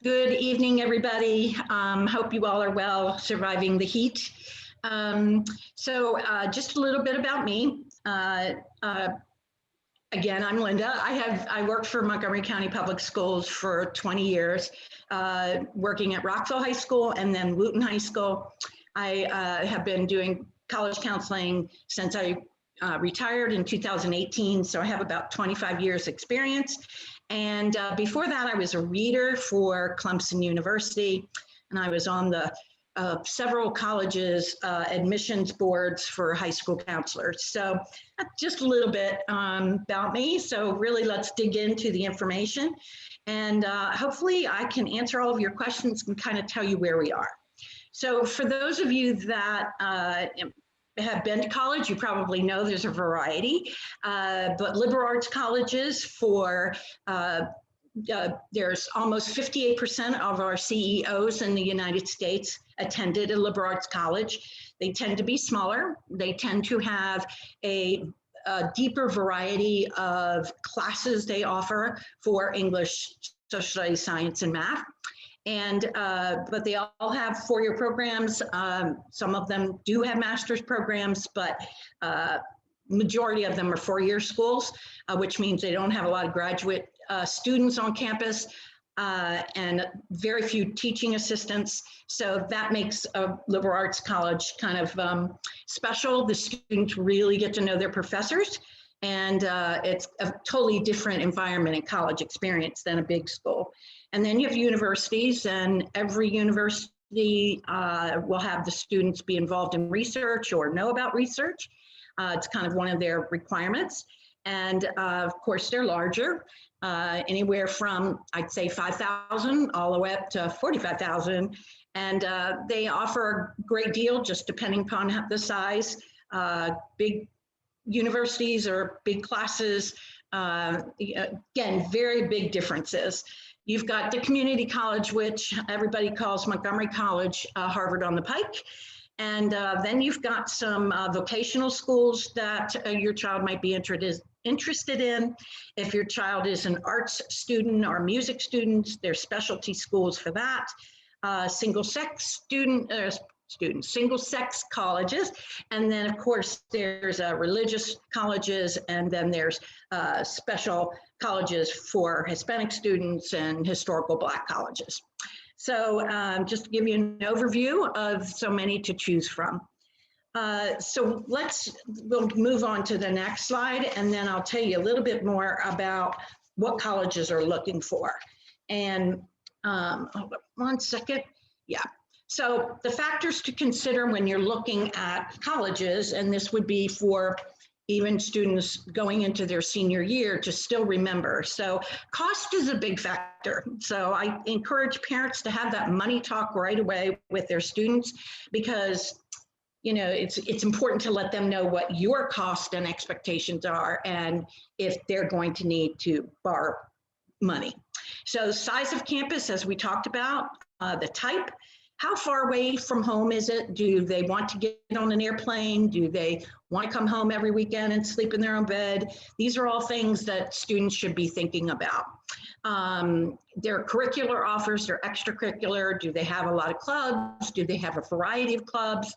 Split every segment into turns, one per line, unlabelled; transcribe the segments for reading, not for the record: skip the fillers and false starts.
Good evening, everybody. Hope you all are well, surviving the heat. Just a little bit about me. Again, I'm Linda. I worked for Montgomery County Public Schools for 20 years, working at Rockville High School and then Wooten High School. I have been doing college counseling since I retired in 2018, so I have about 25 years experience. And before that, I was a reader for Clemson University, and I was on the several colleges admissions boards for high school counselors. So just a little bit about me. So really, let's dig into the information. And hopefully I can answer all of your questions and kind of tell you where we are. So for those of you that have been to college, you probably know there's a variety, but liberal arts colleges there's almost 58% of our CEOs in the United States attended a liberal arts college. They tend to be smaller. They tend to have a deeper variety of classes they offer for English, social studies, science, and math. But they all have four-year programs. Some of them do have master's programs, but majority of them are four-year schools, which means they don't have a lot of graduate students on campus and very few teaching assistants. So that makes a liberal arts college kind of special. The students really get to know their professors, and it's a totally different environment and college experience than a big school. And then you have universities, and every university will have the students be involved in research or know about research. It's kind of one of their requirements. And of course, they're larger, anywhere from, I'd say, 5,000 all the way up to 45,000. And they offer a great deal just depending upon the size. Big universities or big classes, again, very big differences. You've got the community college, which everybody calls Montgomery College, Harvard on the Pike. And then you've got some vocational schools that your child might be interested in. If your child is an arts student or music student, there's specialty schools for that. Single-sex single-sex colleges. And then, of course, there's religious colleges, and then there's special colleges for Hispanic students and historical Black colleges. So just to give you an overview of so many to choose from. So we'll move on to the next slide, and then I'll tell you a little bit more about what colleges are looking for. And hold on one second. Yeah. So the factors to consider when you're looking at colleges, and this would be for even students going into their senior year to still remember. So cost is a big factor. So I encourage parents to have that money talk right away with their students, because it's important to let them know what your cost and expectations are and if they're going to need to borrow money. So size of campus, as we talked about, the type. How far away from home is it? Do they want to get on an airplane? Do they want to come home every weekend and sleep in their own bed? These are all things that students should be thinking about. Their curricular offers, their extracurricular, do they have a lot of clubs? Do they have a variety of clubs?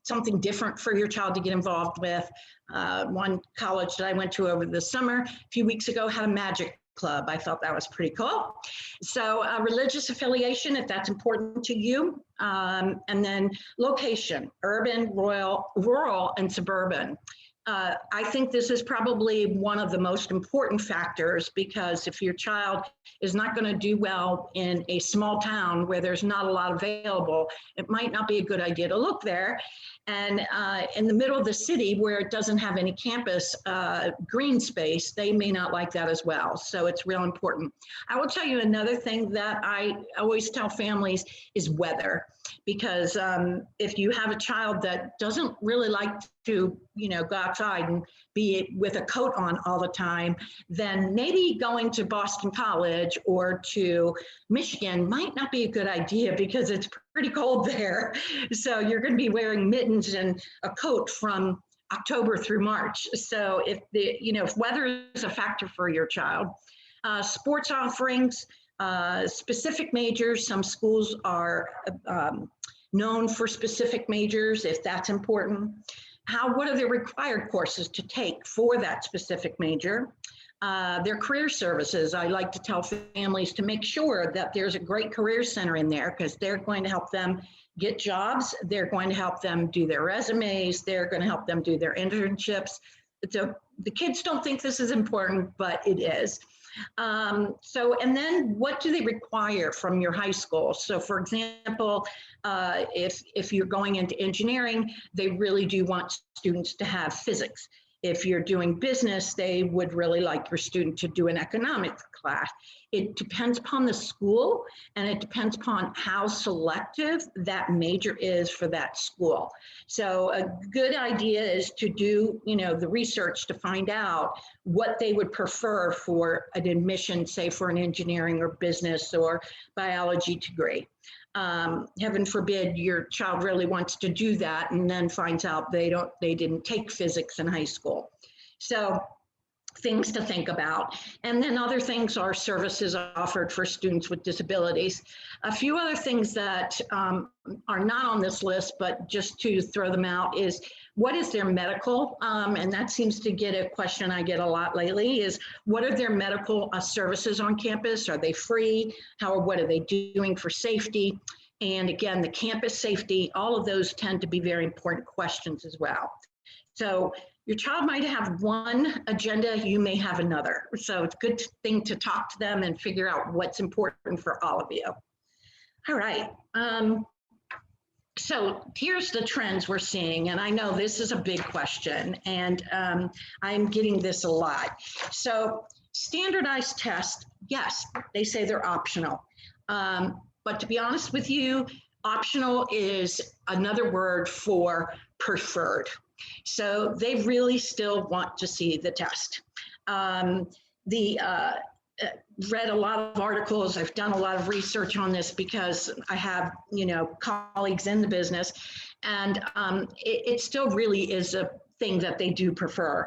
Something different for your child to get involved with. One college that I went to over the summer, a few weeks ago, had a magic club. I thought that was pretty cool. So religious affiliation, if that's important to you. And then location, urban, rural, and suburban. I think this is probably one of the most important factors, because if your child is not going to do well in a small town where there's not a lot available, it might not be a good idea to look there. And in the middle of the city where it doesn't have any campus green space, they may not like that as well. So it's real important. I will tell you another thing that I always tell families is weather. Because if you have a child that doesn't really like to, go outside and be with a coat on all the time, then maybe going to Boston College or to Michigan might not be a good idea, because it's pretty cold there. So you're going to be wearing mittens and a coat from October through March. So if weather is a factor for your child, sports offerings, Specific majors, some schools are known for specific majors if that's important. What are the required courses to take for that specific major? Their career services. I like to tell families to make sure that there's a great career center in there because they're going to help them get jobs. They're going to help them do their resumes. They're going to help them do their internships. So the kids don't think this is important, but it is. And then what do they require from your high school? So for example, if you're going into engineering, they really do want students to have physics. If you're doing business, they would really like your student to do an economics class. It depends upon the school, and it depends upon how selective that major is for that school. So a good idea is to do, the research to find out what they would prefer for an admission, say for an engineering or business or biology degree. Heaven forbid your child really wants to do that and then finds out they didn't take physics in high school. So things to think about. And then other things are services offered for students with disabilities. A few other things that are not on this list, but just to throw them out is, what is their medical? And that seems to get a question I get a lot lately is, what are their medical services on campus? Are they free? What are they doing for safety? And again, the campus safety, all of those tend to be very important questions as well. So your child might have one agenda, you may have another. So it's a good thing to talk to them and figure out what's important for all of you. All right. So here's the trends we're seeing, and I know this is a big question, and I'm getting this a lot. So standardized tests, yes, they say they're optional. But to be honest with you, optional is another word for preferred. So they really still want to see the test. Read a lot of articles. I've done a lot of research on this because I have, colleagues in the business, and it still really is a thing that they do prefer.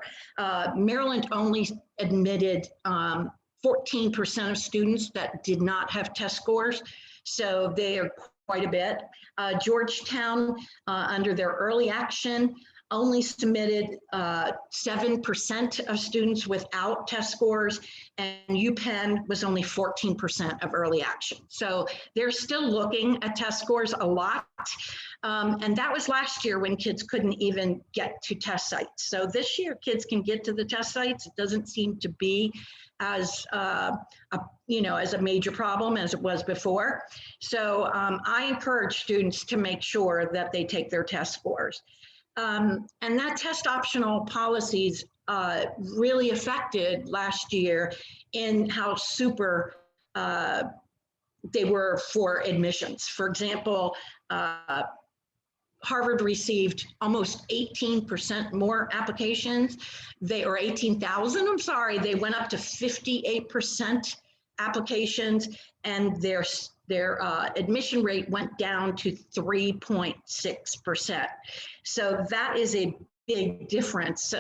Maryland only admitted 14% of students that did not have test scores, so they are quite a bit. Georgetown, under their early action, only submitted 7% of students without test scores, and UPenn was only 14% of early action. So they're still looking at test scores a lot. And that was last year when kids couldn't even get to test sites. So this year, kids can get to the test sites. It doesn't seem to be as as a major problem as it was before. So I encourage students to make sure that they take their test scores. And that test optional policies really affected last year in how super they were for admissions. For example, Harvard received almost 18% more applications. 18,000, I'm sorry, they went up to 58% applications, and their admission rate went down to 3.6%. So that is a big difference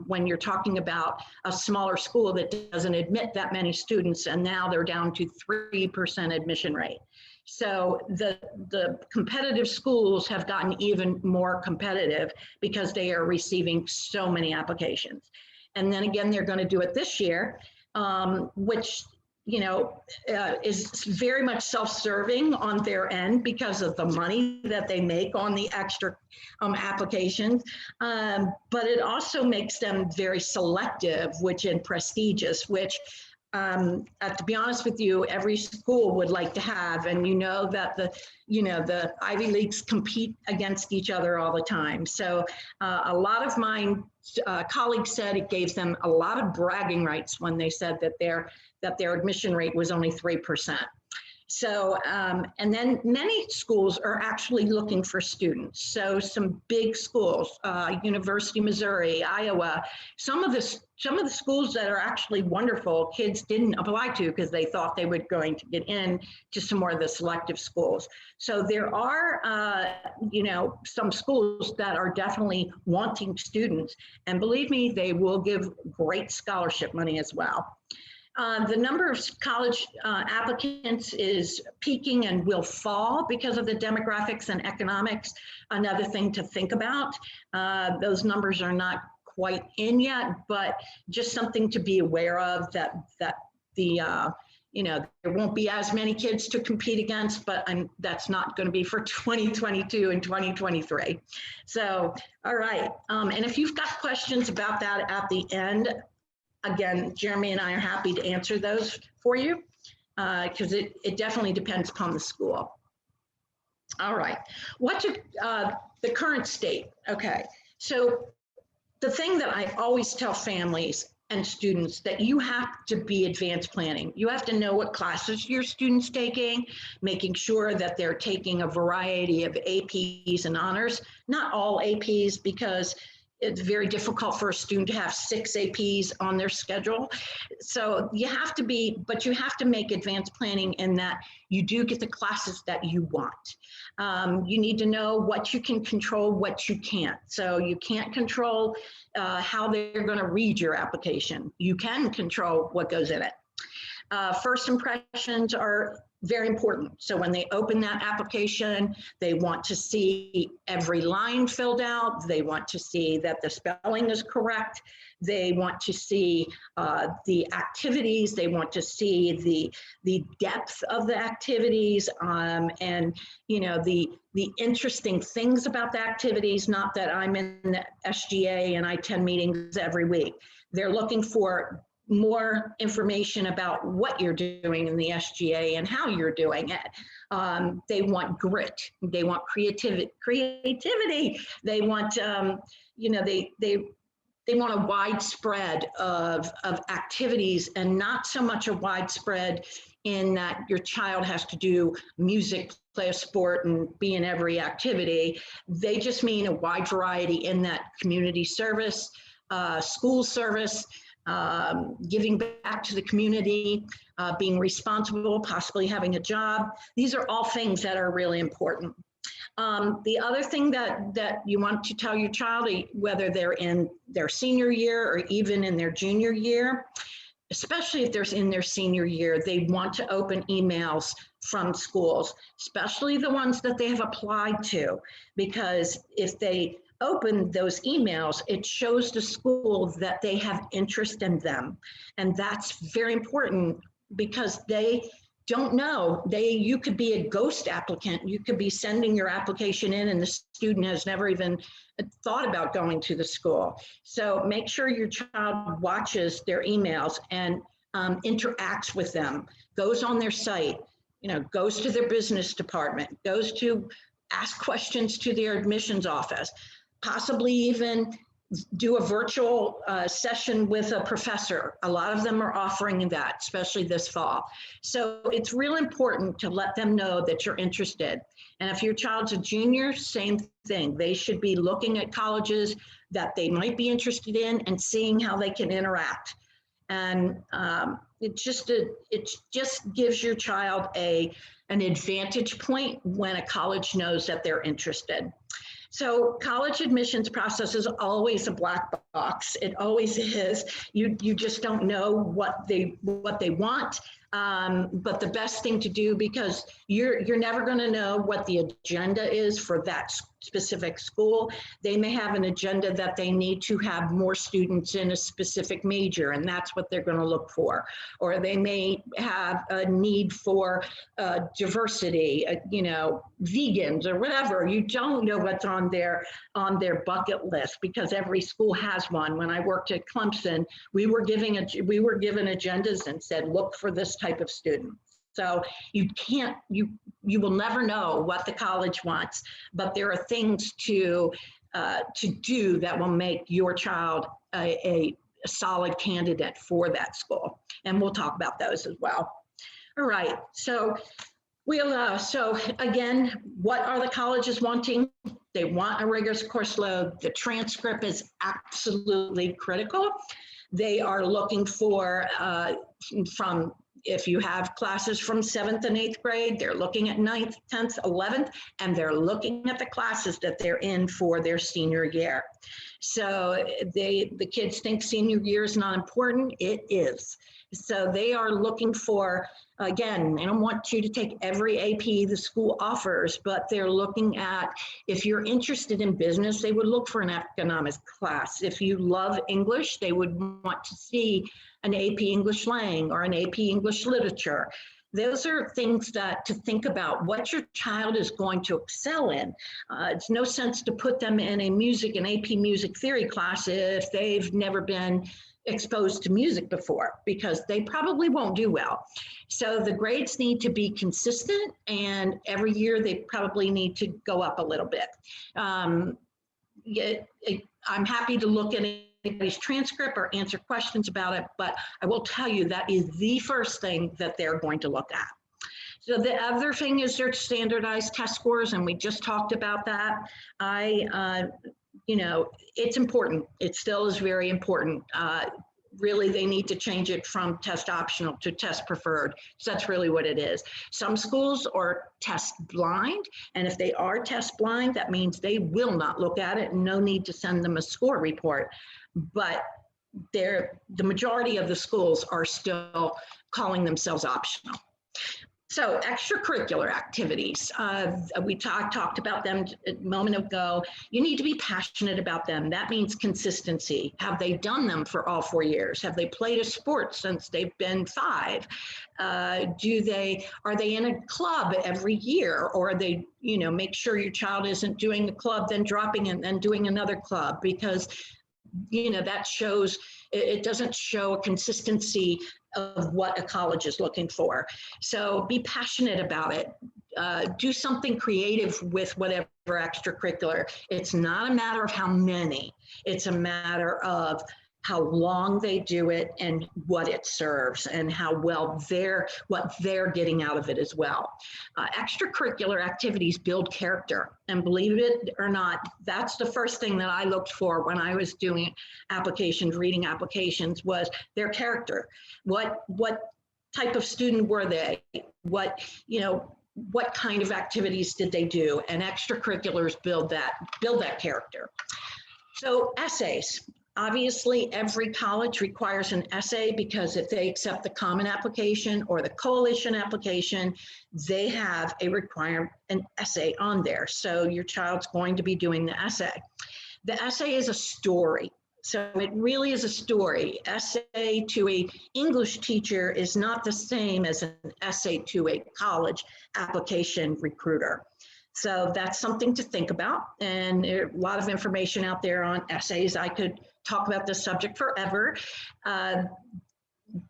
when you're talking about a smaller school that doesn't admit that many students, and now they're down to 3% admission rate. So the competitive schools have gotten even more competitive because they are receiving so many applications. And then again, they're going to do it this year, which is very much self-serving on their end because of the money that they make on the extra applications. But it also makes them very selective, and prestigious, which to be honest with you, every school would like to have, and that the Ivy Leagues compete against each other all the time. So a lot of my colleagues said it gave them a lot of bragging rights when they said that their admission rate was only 3%. So, and then many schools are actually looking for students. So some big schools, University of Missouri, Iowa, some of the schools that are actually wonderful, kids didn't apply to because they thought they were going to get in to some more of the selective schools. So there are, some schools that are definitely wanting students, and believe me, they will give great scholarship money as well. The number of college applicants is peaking and will fall because of the demographics and economics. Another thing to think about. Those numbers are not quite in yet, but just something to be aware of, that the there won't be as many kids to compete against, but that's not going to be for 2022 and 2023. So, all right. And if you've got questions about that at the end, again, Jeremy and I are happy to answer those for you, because it definitely depends upon the school. All right. What's the current state? Okay. So the thing that I always tell families and students, that you have to be advanced planning. You have to know what classes your students taking, making sure that they're taking a variety of APs and honors, not all APs, because it's very difficult for a student to have 6 APs on their schedule. So you have to but you have to make advanced planning in that you do get the classes that you want. You need to know what you can control, what you can't. So you can't control how they're going to read your application. You can control what goes in it. First impressions are very important. So when they open that application, they want to see every line filled out. They want to see that the spelling is correct. They want to see the activities. They want to see the depth of the activities, and the interesting things about the activities. Not that I'm in the SGA and I attend meetings every week. They're looking for more information about what you're doing in the SGA and how you're doing it. They want grit. They want creativity. They want, they want a widespread of activities, and not so much a widespread in that your child has to do music, play a sport, and be in every activity. They just mean a wide variety in that community service, school service, giving back to the community, being responsible, possibly having a job. These are all things that are really important. The other thing that you want to tell your child, whether they're in their senior year or even in their junior year, especially if they're in their senior year, they want to open emails from schools, especially the ones that they have applied to, because if they open those emails, it shows the school that they have interest in them. And that's very important, because they don't know. You could be a ghost applicant. You could be sending your application in and the student has never even thought about going to the school. So make sure your child watches their emails and interacts with them, goes on their site, goes to their business department, goes to ask questions to their admissions office, possibly even do a virtual session with a professor. A lot of them are offering that, especially this fall. So it's real important to let them know that you're interested. And if your child's a junior, same thing. They should be looking at colleges that they might be interested in and seeing how they can interact. And it just gives your child an advantage point when a college knows that they're interested. So college admissions process is always a black box. It always is. You just don't know what they want. But the best thing to do, because you're never going to know what the agenda is for that specific school. They may have an agenda that they need to have more students in a specific major, and that's what they're going to look for. Or they may have a need for diversity, vegans or whatever. You don't know what's on their bucket list, because every school has one. When I worked at Clemson, we were given agendas and said, look for this type of student. So you will never know what the college wants, but there are things to do that will make your child a solid candidate for that school. And we'll talk about those as well. All right, so so again, what are the colleges wanting? They want a rigorous course load. The transcript is absolutely critical. They are looking for if you have classes from 7th and 8th grade, they're looking at 9th, 10th, 11th, and they're looking at the classes that they're in for their senior year. So the kids think senior year is not important. It is. So they are looking for, again, they don't want you to take every AP the school offers, but they're looking at, if you're interested in business, they would look for an economics class. If you love English, they would want to see an AP English Lang or an AP English Literature. Those are things that to think about what your child is going to excel in. It's no sense to put them in an AP music theory class if they've never been exposed to music before, because they probably won't do well. So the grades need to be consistent, and every year they probably need to go up a little bit. I'm happy to look at anybody's transcript or answer questions about it, but I will tell you that is the first thing that they're going to look at. So the other thing is their standardized test scores, and we just talked about that. It's important. It still is very important. Really, they need to change it from test optional to test preferred. So that's really what it is. Some schools are test blind, and if they are test blind, that means they will not look at it, and no need to send them a score report. But the majority of the schools are still calling themselves optional. So extracurricular activities, we talked about them a moment ago. You need to be passionate about them. That means consistency. Have they done them for all 4 years? Have they played a sport since they've been 5? Are they in a club every year? Or are they, make sure your child isn't doing the club, then dropping and then doing another club, because that shows, it doesn't show a consistency of what a college is looking for. So be passionate about it. Do something creative with whatever extracurricular. It's not a matter of how many, it's a matter of how long they do it and what it serves and how well what they're getting out of it as well. Extracurricular activities build character, and believe it or not, that's the first thing that I looked for when I was doing applications, reading applications, was their character. What type of student were they? What kind of activities did they do? And extracurriculars build that character. So essays. Obviously, every college requires an essay, because if they accept the common application or the coalition application, they have an essay on there. So your child's going to be doing the essay. The essay is a story. So it really is a story. Essay to an English teacher is not the same as an essay to a college application recruiter. So that's something to think about. And there's a lot of information out there on essays. I could talk about this subject forever.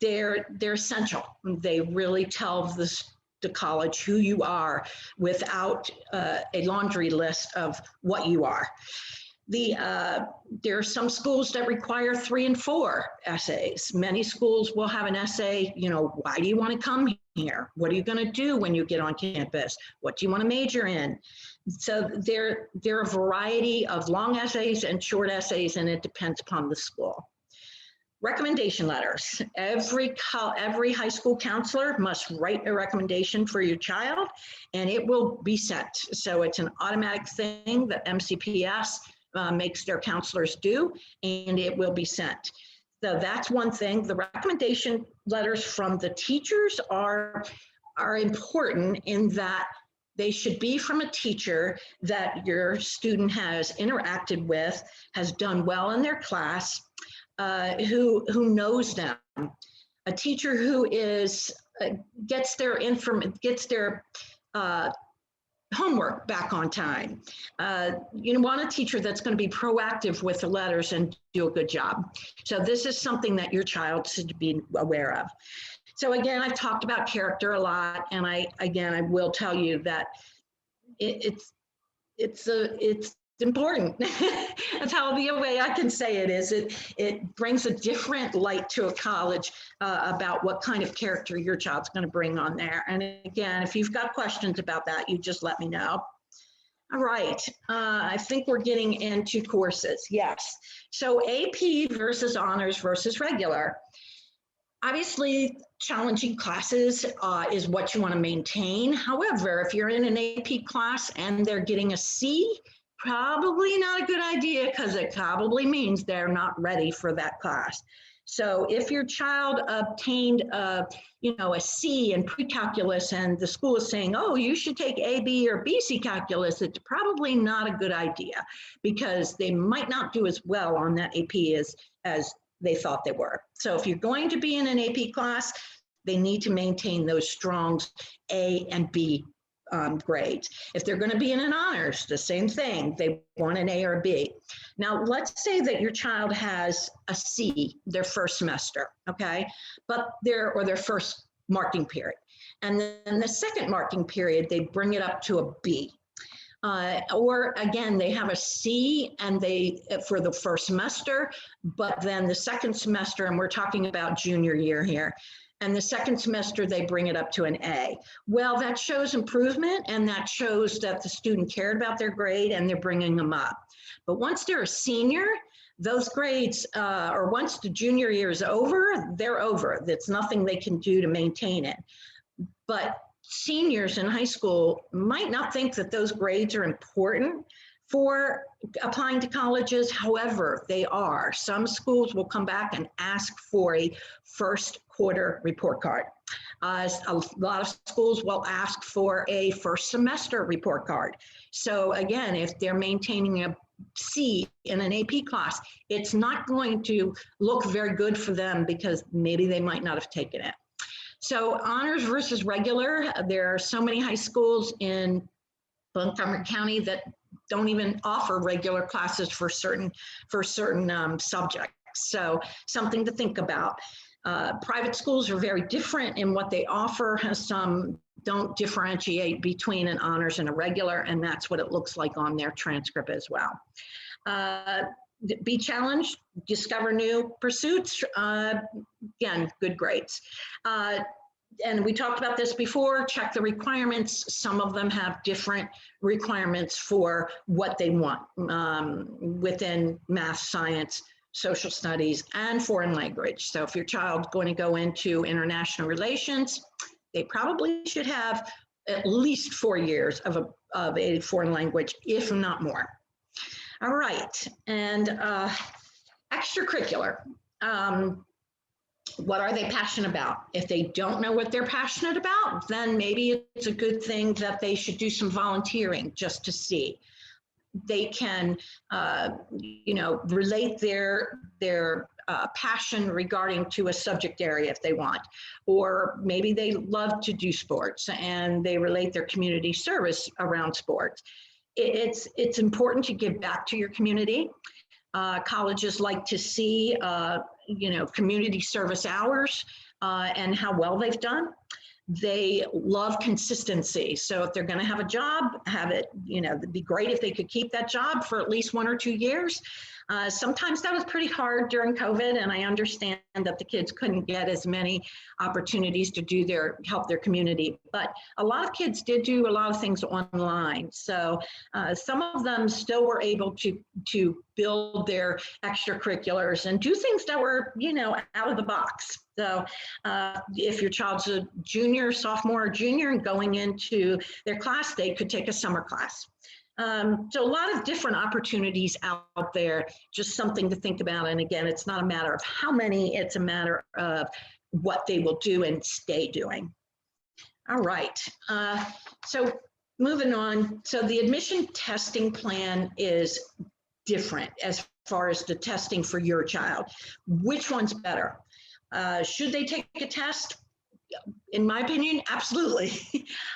They're essential. They really tell the college who you are without a laundry list of what you are. There are some schools that require 3 and 4 essays. Many schools will have an essay, why do you want to come here? What are you going to do when you get on campus? What do you want to major in? So there are a variety of long essays and short essays, and it depends upon the school. Recommendation letters. Every high school counselor must write a recommendation for your child, and it will be sent. So it's an automatic thing that MCPS makes their counselors do, and it will be sent. So that's one thing. The recommendation letters from the teachers are important in that they should be from a teacher that your student has interacted with, has done well in their class, who knows them. A teacher who gets their homework back on time. You want a teacher that's going to be proactive with the letters and do a good job. So this is something that your child should be aware of. So again, I've talked about character a lot, and I will tell you that it's important. That's how the way I can say it is. It brings a different light to a college about what kind of character your child's going to bring on there. And again, if you've got questions about that, you just let me know. All right, I think we're getting into courses. Yes. So AP versus honors versus regular. Obviously, challenging classes is what you want to maintain. However, if you're in an AP class and they're getting a C, probably not a good idea, because it probably means they're not ready for that class. So if your child obtained a C in pre-calculus and the school is saying, oh, you should take AB or BC calculus, it's probably not a good idea because they might not do as well on that AP as they thought they were. So if you're going to be in an AP class, they need to maintain those strong A and B grades. If they're going to be in an honors, the same thing. They want an A or B. Now, let's say that your child has a C their first semester, okay, but their first marking period, and then the second marking period they bring it up to a B. Or again, they have a C and for the first semester, but then the second semester, and we're talking about junior year here, and the second semester they bring it up to an A. Well, that shows improvement and that shows that the student cared about their grade and they're bringing them up. But once they're a senior, those grades, or once the junior year is over, they're over. There's nothing they can do to maintain it. But seniors in high school might not think that those grades are important for applying to colleges. However, they are. Some schools will come back and ask for a first quarter report card. A lot of schools will ask for a first semester report card. So again, if they're maintaining a C in an AP class, it's not going to look very good for them because maybe they might not have taken it. So honors versus regular, there are so many high schools in Montgomery County that don't even offer regular classes for certain subjects. So something to think about. Private schools are very different in what they offer. Some don't differentiate between an honors and a regular, and that's what it looks like on their transcript as well. Be challenged, discover new pursuits, again, good grades. And we talked about this before, check the requirements. Some of them have different requirements for what they want within math, science, social studies, and foreign language. So if your child's going to go into international relations, they probably should have at least 4 years of a foreign language, if not more. All right, and extracurricular. What are they passionate about? If they don't know what they're passionate about, then maybe it's a good thing that they should do some volunteering just to see. They can, relate their passion regarding to a subject area if they want, or maybe they love to do sports and they relate their community service around sports. It's important to give back to your community. Colleges like to see, community service hours and how well they've done. They love consistency. So if they're going to have a job, have it, it'd be great if they could keep that job for at least 1 or 2 years. Sometimes that was pretty hard during COVID, and I understand that the kids couldn't get as many opportunities to help their community. But a lot of kids did do a lot of things online. So some of them still were able to build their extracurriculars and do things that were, out of the box. So if your child's a junior, sophomore, or junior and going into their class, they could take a summer class. So a lot of different opportunities out there, just something to think about. And again, it's not a matter of how many, it's a matter of what they will do and stay doing. All right, so moving on. So the admission testing plan is different as far as the testing for your child. Which one's better? Should they take a test? In my opinion, absolutely.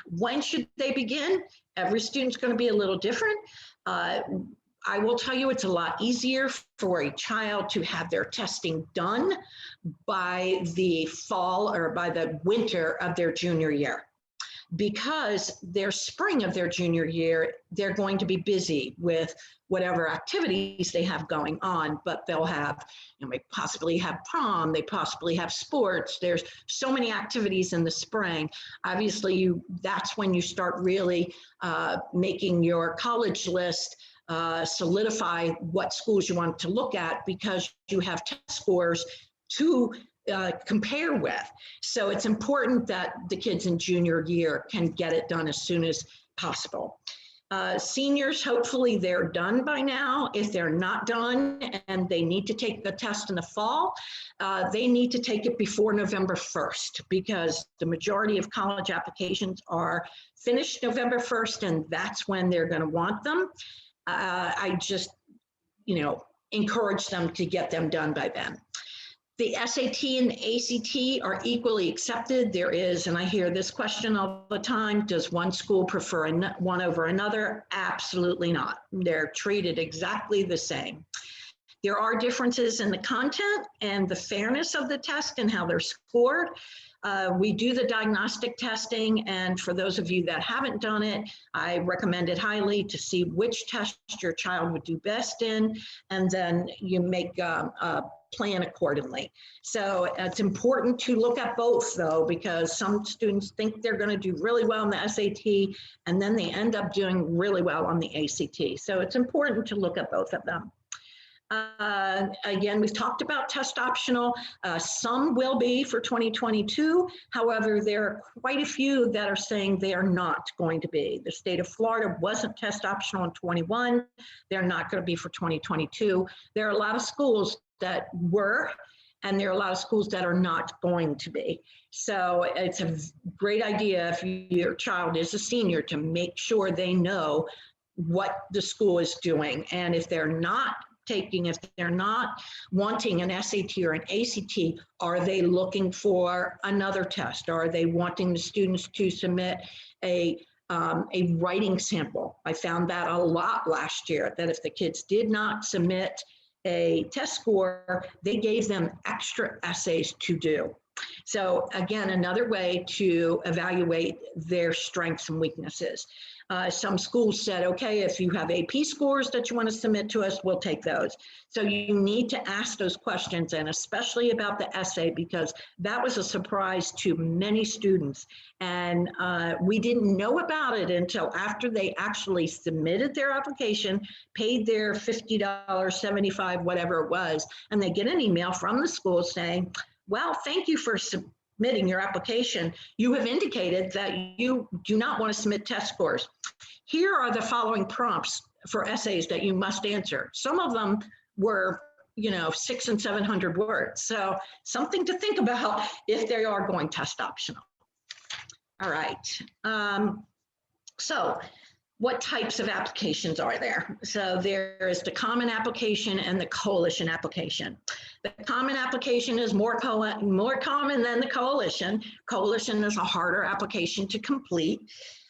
When should they begin? Every student's going to be a little different. I will tell you it's a lot easier for a child to have their testing done by the fall or by the winter of their junior year, because their spring of their junior year, they're going to be busy with whatever activities they have going on, but they'll have, they possibly have prom, they possibly have sports. There's so many activities in the spring. Obviously, that's when you start really making your college list, solidify what schools you want to look at, because you have test scores to compare with. So it's important that the kids in junior year can get it done as soon as possible. Seniors, hopefully they're done by now. If they're not done and they need to take the test in the fall, they need to take it before November 1st, because the majority of college applications are finished November 1st, and that's when they're going to want them. I just, encourage them to get them done by then. The SAT and the ACT are equally accepted. There is, and I hear this question all the time, does one school prefer one over another? Absolutely not. They're treated exactly the same. There are differences in the content and the fairness of the test and how they're scored. We do the diagnostic testing, and for those of you that haven't done it, I recommend it highly to see which test your child would do best in, and then you make a plan accordingly. So it's important to look at both, though, because some students think they're going to do really well in the SAT, and then they end up doing really well on the ACT. So it's important to look at both of them. Again, we've talked about test optional. Some will be for 2022. However, there are quite a few that are saying they are not going to be. The state of Florida wasn't test optional in 21. They're not going to be for 2022. There are a lot of schools that were, and there are a lot of schools that are not going to be. So it's a great idea if your child is a senior to make sure they know what the school is doing. And if they're not wanting an SAT or an ACT, are they looking for another test? Are they wanting the students to submit a writing sample? I found that a lot last year, that if the kids did not submit a test score, they gave them extra essays to do. So again, another way to evaluate their strengths and weaknesses. Some schools said, okay, if you have AP scores that you want to submit to us, we'll take those. So you need to ask those questions, and especially about the essay, because that was a surprise to many students. And we didn't know about it until after they actually submitted their application, paid their $50, $75, whatever it was, and they get an email from the school saying, well, thank you for submitting your application. You have indicated that you do not want to submit test scores. Here are the following prompts for essays that you must answer. Some of them were, 600 and 700 words. So something to think about if they are going test optional. All right. So what types of applications are there? So there is the common application and the coalition application. The common application is more common than the coalition. Coalition is a harder application to complete.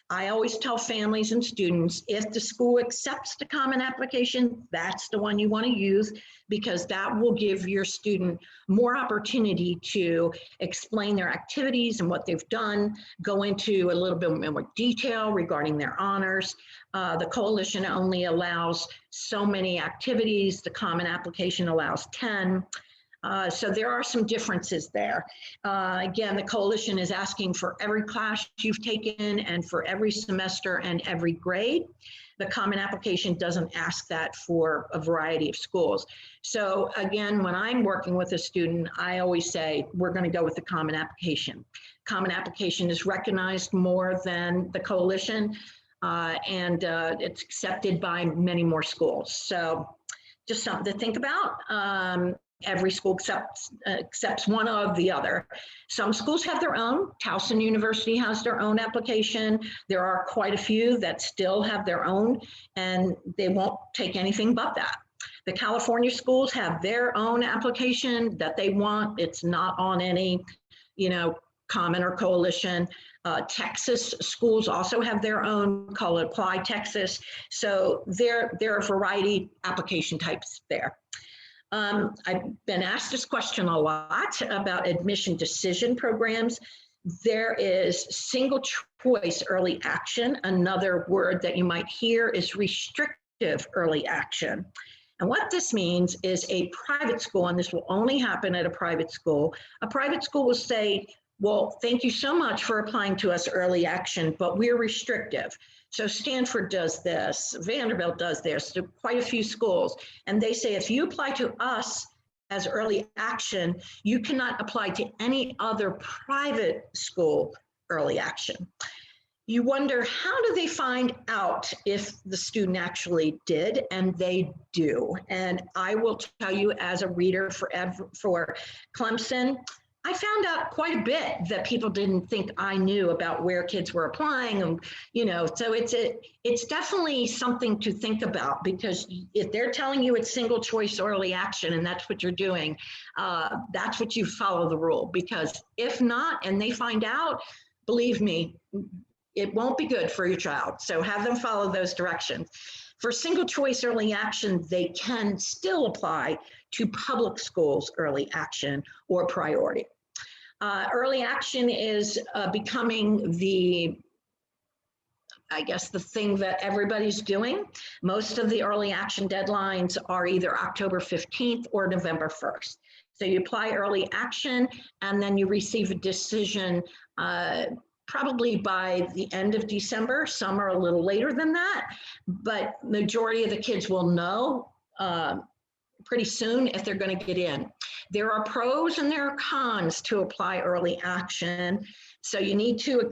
I always tell families and students, if the school accepts the common application, that's the one you want to use, because that will give your student more opportunity to explain their activities and what they've done, go into a little bit more detail regarding their honors. The coalition only allows so many activities. The common application allows 10. So there are some differences there. Again, the coalition is asking for every class you've taken and for every semester and every grade. The common application doesn't ask that for a variety of schools. So again, when I'm working with a student, I always say, we're going to go with the common application. Common application is recognized more than the coalition, and it's accepted by many more schools. So just something to think about. Every school accepts one of the other. Some schools have their own. Towson University has their own application. There are quite a few that still have their own, and they won't take anything but that. The California schools have their own application that they want. It's not on any, common or coalition. Texas schools also have their own, call it Apply Texas. So there are a variety application types there. I've been asked this question a lot about admission decision programs. There is single choice early action. Another word that you might hear is restrictive early action. And what this means is a private school, and this will only happen at a private school will say, well, thank you so much for applying to us early action, but we're restrictive. So Stanford does this, Vanderbilt does this, so quite a few schools. And they say, if you apply to us as early action, you cannot apply to any other private school early action. You wonder, how do they find out if the student actually did? And they do. And I will tell you, as a reader for Clemson, I found out quite a bit that people didn't think I knew about where kids were applying. And, so it's definitely something to think about, because if they're telling you it's single choice early action and that's what you're doing, that's what you follow the rule. Because if not, and they find out, believe me, it won't be good for your child. So have them follow those directions. For single choice early action, they can still apply to public schools early action or priority. Early action is becoming the thing that everybody's doing. Most of the early action deadlines are either October 15th or November 1st. So you apply early action and then you receive a decision probably by the end of December. Some are a little later than that, but majority of the kids will know pretty soon if they're going to get in. There are pros and there are cons to apply early action. So you need to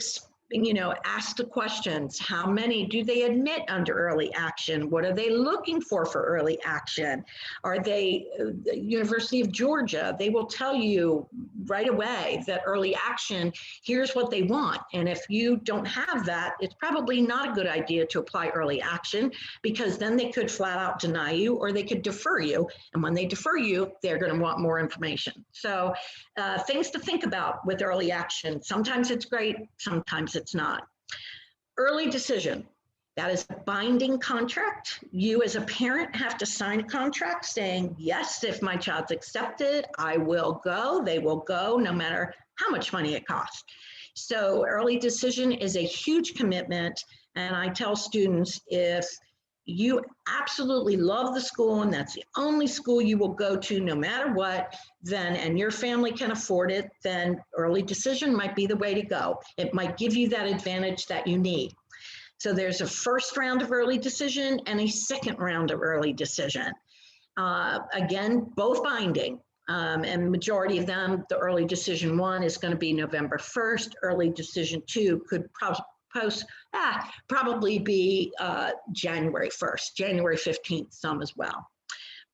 ask the questions. How many do they admit under early action? What are they looking for early action? Are they the University of Georgia? They will tell you right away that early action, here's what they want. And if you don't have that, it's probably not a good idea to apply early action, because then they could flat out deny you or they could defer you. And when they defer you, they're going to want more information. So things to think about with early action. Sometimes it's great, sometimes it's not. Early decision, that is a binding contract. You as a parent have to sign a contract saying, yes, if my child's accepted, I will go. They will go no matter how much money it costs. So early decision is a huge commitment. And I tell students, if you absolutely love the school and that's the only school you will go to no matter what, then, and your family can afford it, then early decision might be the way to go. It might give you that advantage that you need. So there's a first round of early decision and a second round of early decision. Again, both binding. And majority of them, the early decision 1 is going to be November 1st. Early decision 2 could probably be January 1st, January 15th, some as well.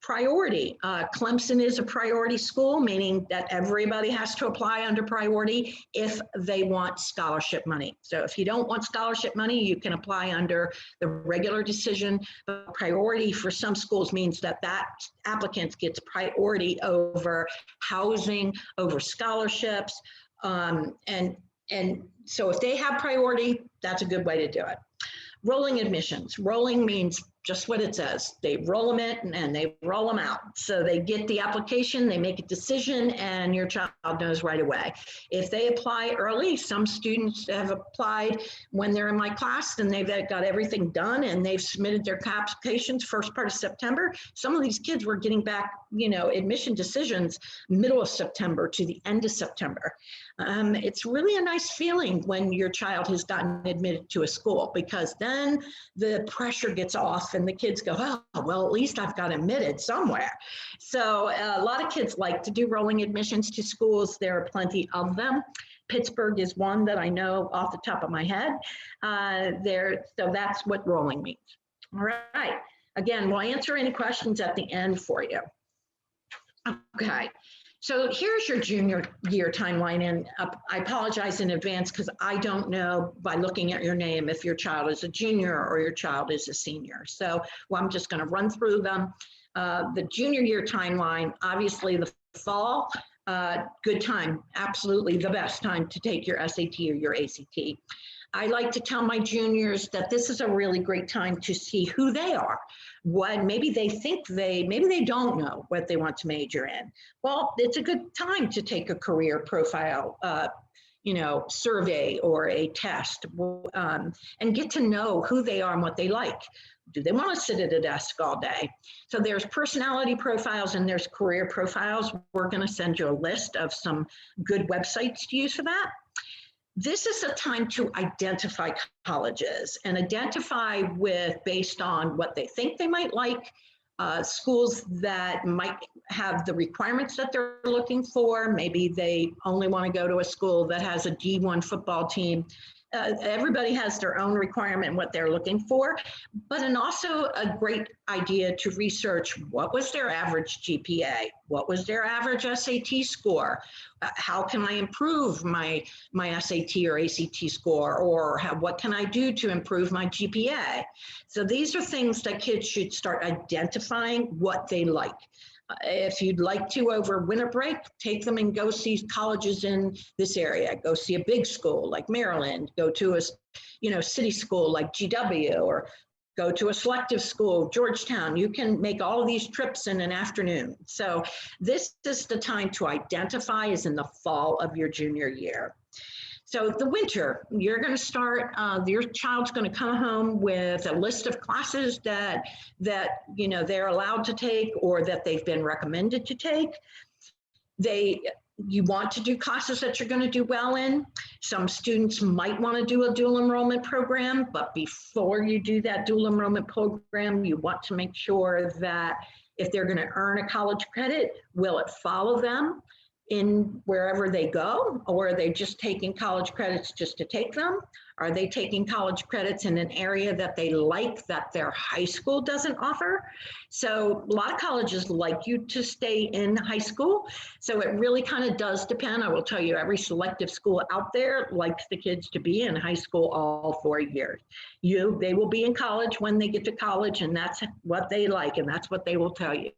Priority, Clemson is a priority school, meaning that everybody has to apply under priority if they want scholarship money. So if you don't want scholarship money, you can apply under the regular decision. But priority for some schools means that applicant gets priority over housing, over scholarships. And so if they have priority, that's a good way to do it. Rolling admissions. Rolling means just what it says. They roll them in and they roll them out. So they get the application, they make a decision, and your child knows right away. If they apply early, some students have applied when they're in my class and they've got everything done and they've submitted their applications first part of September. Some of these kids were getting back, admission decisions middle of September to the end of September. It's really a nice feeling when your child has gotten admitted to a school, because then the pressure gets off and the kids go, oh, well, at least I've got admitted somewhere. So a lot of kids like to do rolling admissions to schools. There are plenty of them. Pittsburgh is one that I know off the top of my head. So that's what rolling means. All right. Again, we'll answer any questions at the end for you. Okay. So here's your junior year timeline, and I apologize in advance because I don't know by looking at your name if your child is a junior or your child is a senior. So I'm just going to run through them. The junior year timeline, obviously the fall, good time, absolutely the best time to take your SAT or your ACT. I like to tell my juniors that this is a really great time to see who they are. Maybe they don't know what they want to major in. Well, it's a good time to take a career profile, survey or a test, and get to know who they are and what they like. Do they want to sit at a desk all day? So there's personality profiles and there's career profiles. We're going to send you a list of some good websites to use for that. This is a time to identify colleges and identify based on what they think they might like, schools that might have the requirements that they're looking for. Maybe they only want to go to a school that has a D1 football team everybody has their own requirement, what they're looking for, but and also a great idea to research what was their average GPA, what was their average SAT score, how can I improve my SAT or ACT score, or what can I do to improve my GPA? So these are things that kids should start identifying what they like. If you'd like to over winter break, take them and go see colleges in this area. Go see a big school like Maryland. Go to a city school like GW, or go to a selective school, Georgetown. You can make all of these trips in an afternoon. So this is the time to identify, is in the fall of your junior year. So the winter, you're going to start, your child's going to come home with a list of classes that they're allowed to take or that they've been recommended to take. You want to do classes that you're going to do well in. Some students might want to do a dual enrollment program, but before you do that dual enrollment program, you want to make sure that if they're going to earn a college credit, will it follow them in wherever they go, or are they just taking college credits just to take them? Are they taking college credits in an area that they like that their high school doesn't offer? So a lot of colleges like you to stay in high school. So it really kind of does depend. I will tell you, every selective school out there likes the kids to be in high school all 4 years. They will be in college when they get to college, and that's what they like, and that's what they will tell you.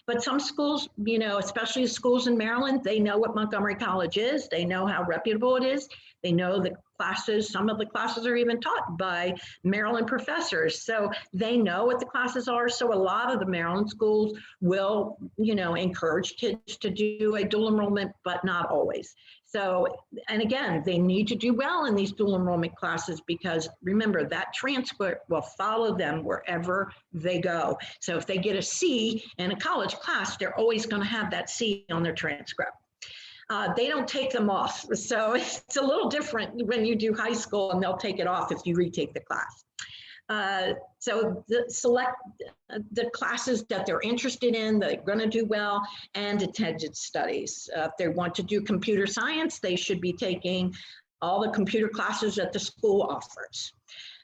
But some schools, especially schools in Maryland, they know what Montgomery College is. They know how reputable it is. They know the classes, some of the classes are even taught by Maryland professors. So they know what the classes are. So a lot of the Maryland schools will, encourage kids to do a dual enrollment, but not always. So, and again, they need to do well in these dual enrollment classes, because remember, that transcript will follow them wherever they go. So if they get a C in a college class, they're always going to have that C on their transcript. They don't take them off. So it's a little different when you do high school, and they'll take it off if you retake the class. So select the classes that they're interested in, that they're going to do well, and attended studies. If they want to do computer science, they should be taking all the computer classes that the school offers.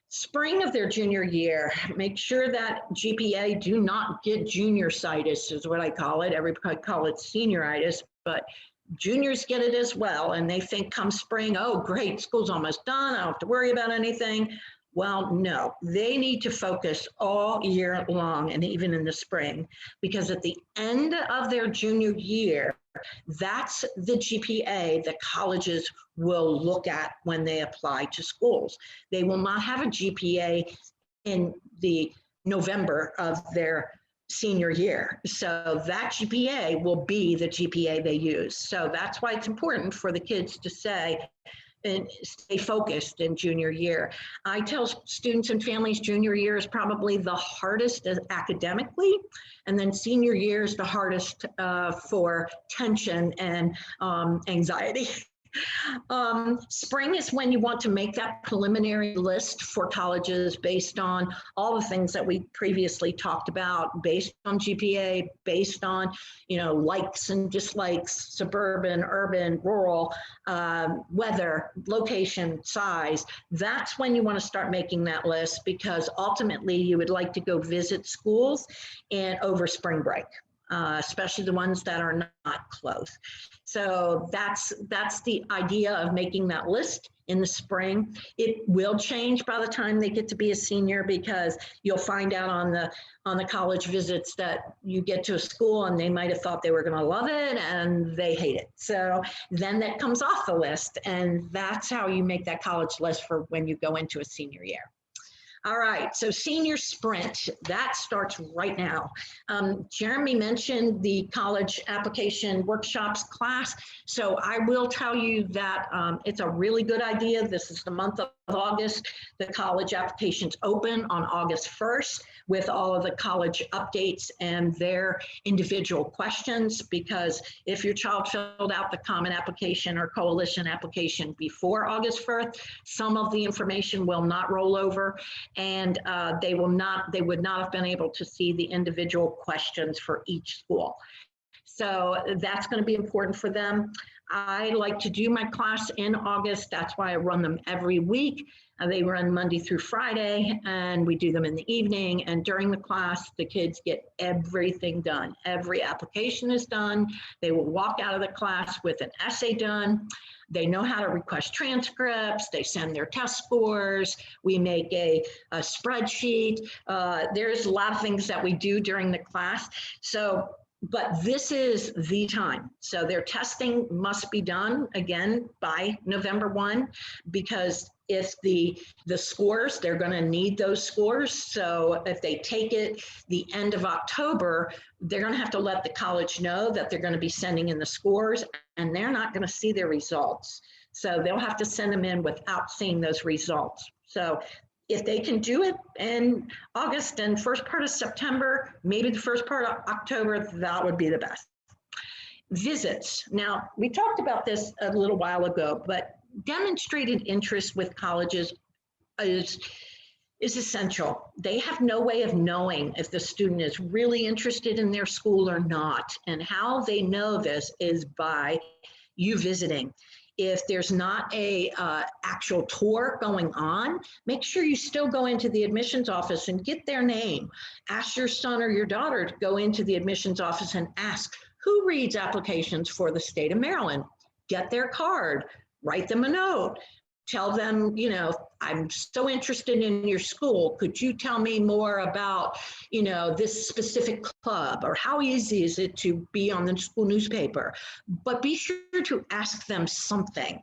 Spring of their junior year, make sure that GPA do not get junior-itis, is what I call it. Everybody call it senioritis, but juniors get it as well. And they think come spring, oh, great, school's almost done, I don't have to worry about anything. Well, no, they need to focus all year long, and even in the spring, because at the end of their junior year, that's the GPA that colleges will look at when they apply to schools. They will not have a GPA in the November of their senior year. So that GPA will be the GPA they use. So that's why it's important for the kids to say, and stay focused in junior year. I tell students and families junior year is probably the hardest academically, and then senior year is the hardest for tension and anxiety. Spring is when you want to make that preliminary list for colleges based on all the things that we previously talked about, based on GPA, based on, likes and dislikes, suburban, urban, rural, weather, location, size. That's when you want to start making that list, because ultimately you would like to go visit schools over spring break. Especially the ones that are not close. So that's the idea of making that list in the spring. It will change by the time they get to be a senior, because you'll find out on the college visits that you get to a school and they might have thought they were going to love it and they hate it. So then that comes off the list, and that's how you make that college list for when you go into a senior year. All right, so senior sprint, that starts right now. Jeremy mentioned the college application workshops class. So I will tell you that it's a really good idea. This is the month of August. The college applications open on August 1st with all of the college updates and their individual questions, because if your child filled out the common application or coalition application before August 1st, some of the information will not roll over, and they would not have been able to see the individual questions for each school. So that's going to be important for them. I like to do my class in August. That's why I run them every week. They run Monday through Friday, and we do them in the evening. And during the class, the kids get everything done. Every application is done. They will walk out of the class with an essay done. They know how to request transcripts. They send their test scores. We make a spreadsheet. There's a lot of things that we do during the class. But this is the time. So their testing must be done again by November 1, because if the scores, they're going to need those scores. So if they take it the end of October, they're going to have to let the college know that they're going to be sending in the scores, and they're not going to see their results. So they'll have to send them in without seeing those results. So if they can do it in August and first part of September, maybe the first part of October, that would be the best. Visits. Now, we talked about this a little while ago, but demonstrated interest with colleges is essential. They have no way of knowing if the student is really interested in their school or not. And how they know this is by you visiting. If there's not a actual tour going on, make sure you still go into the admissions office and get their name. Ask your son or your daughter to go into the admissions office and ask, who reads applications for the state of Maryland? Get their card, write them a note. Tell them, you know, I'm so interested in your school. Could you tell me more about, you know, this specific club, or how easy is it to be on the school newspaper? But be sure to ask them something.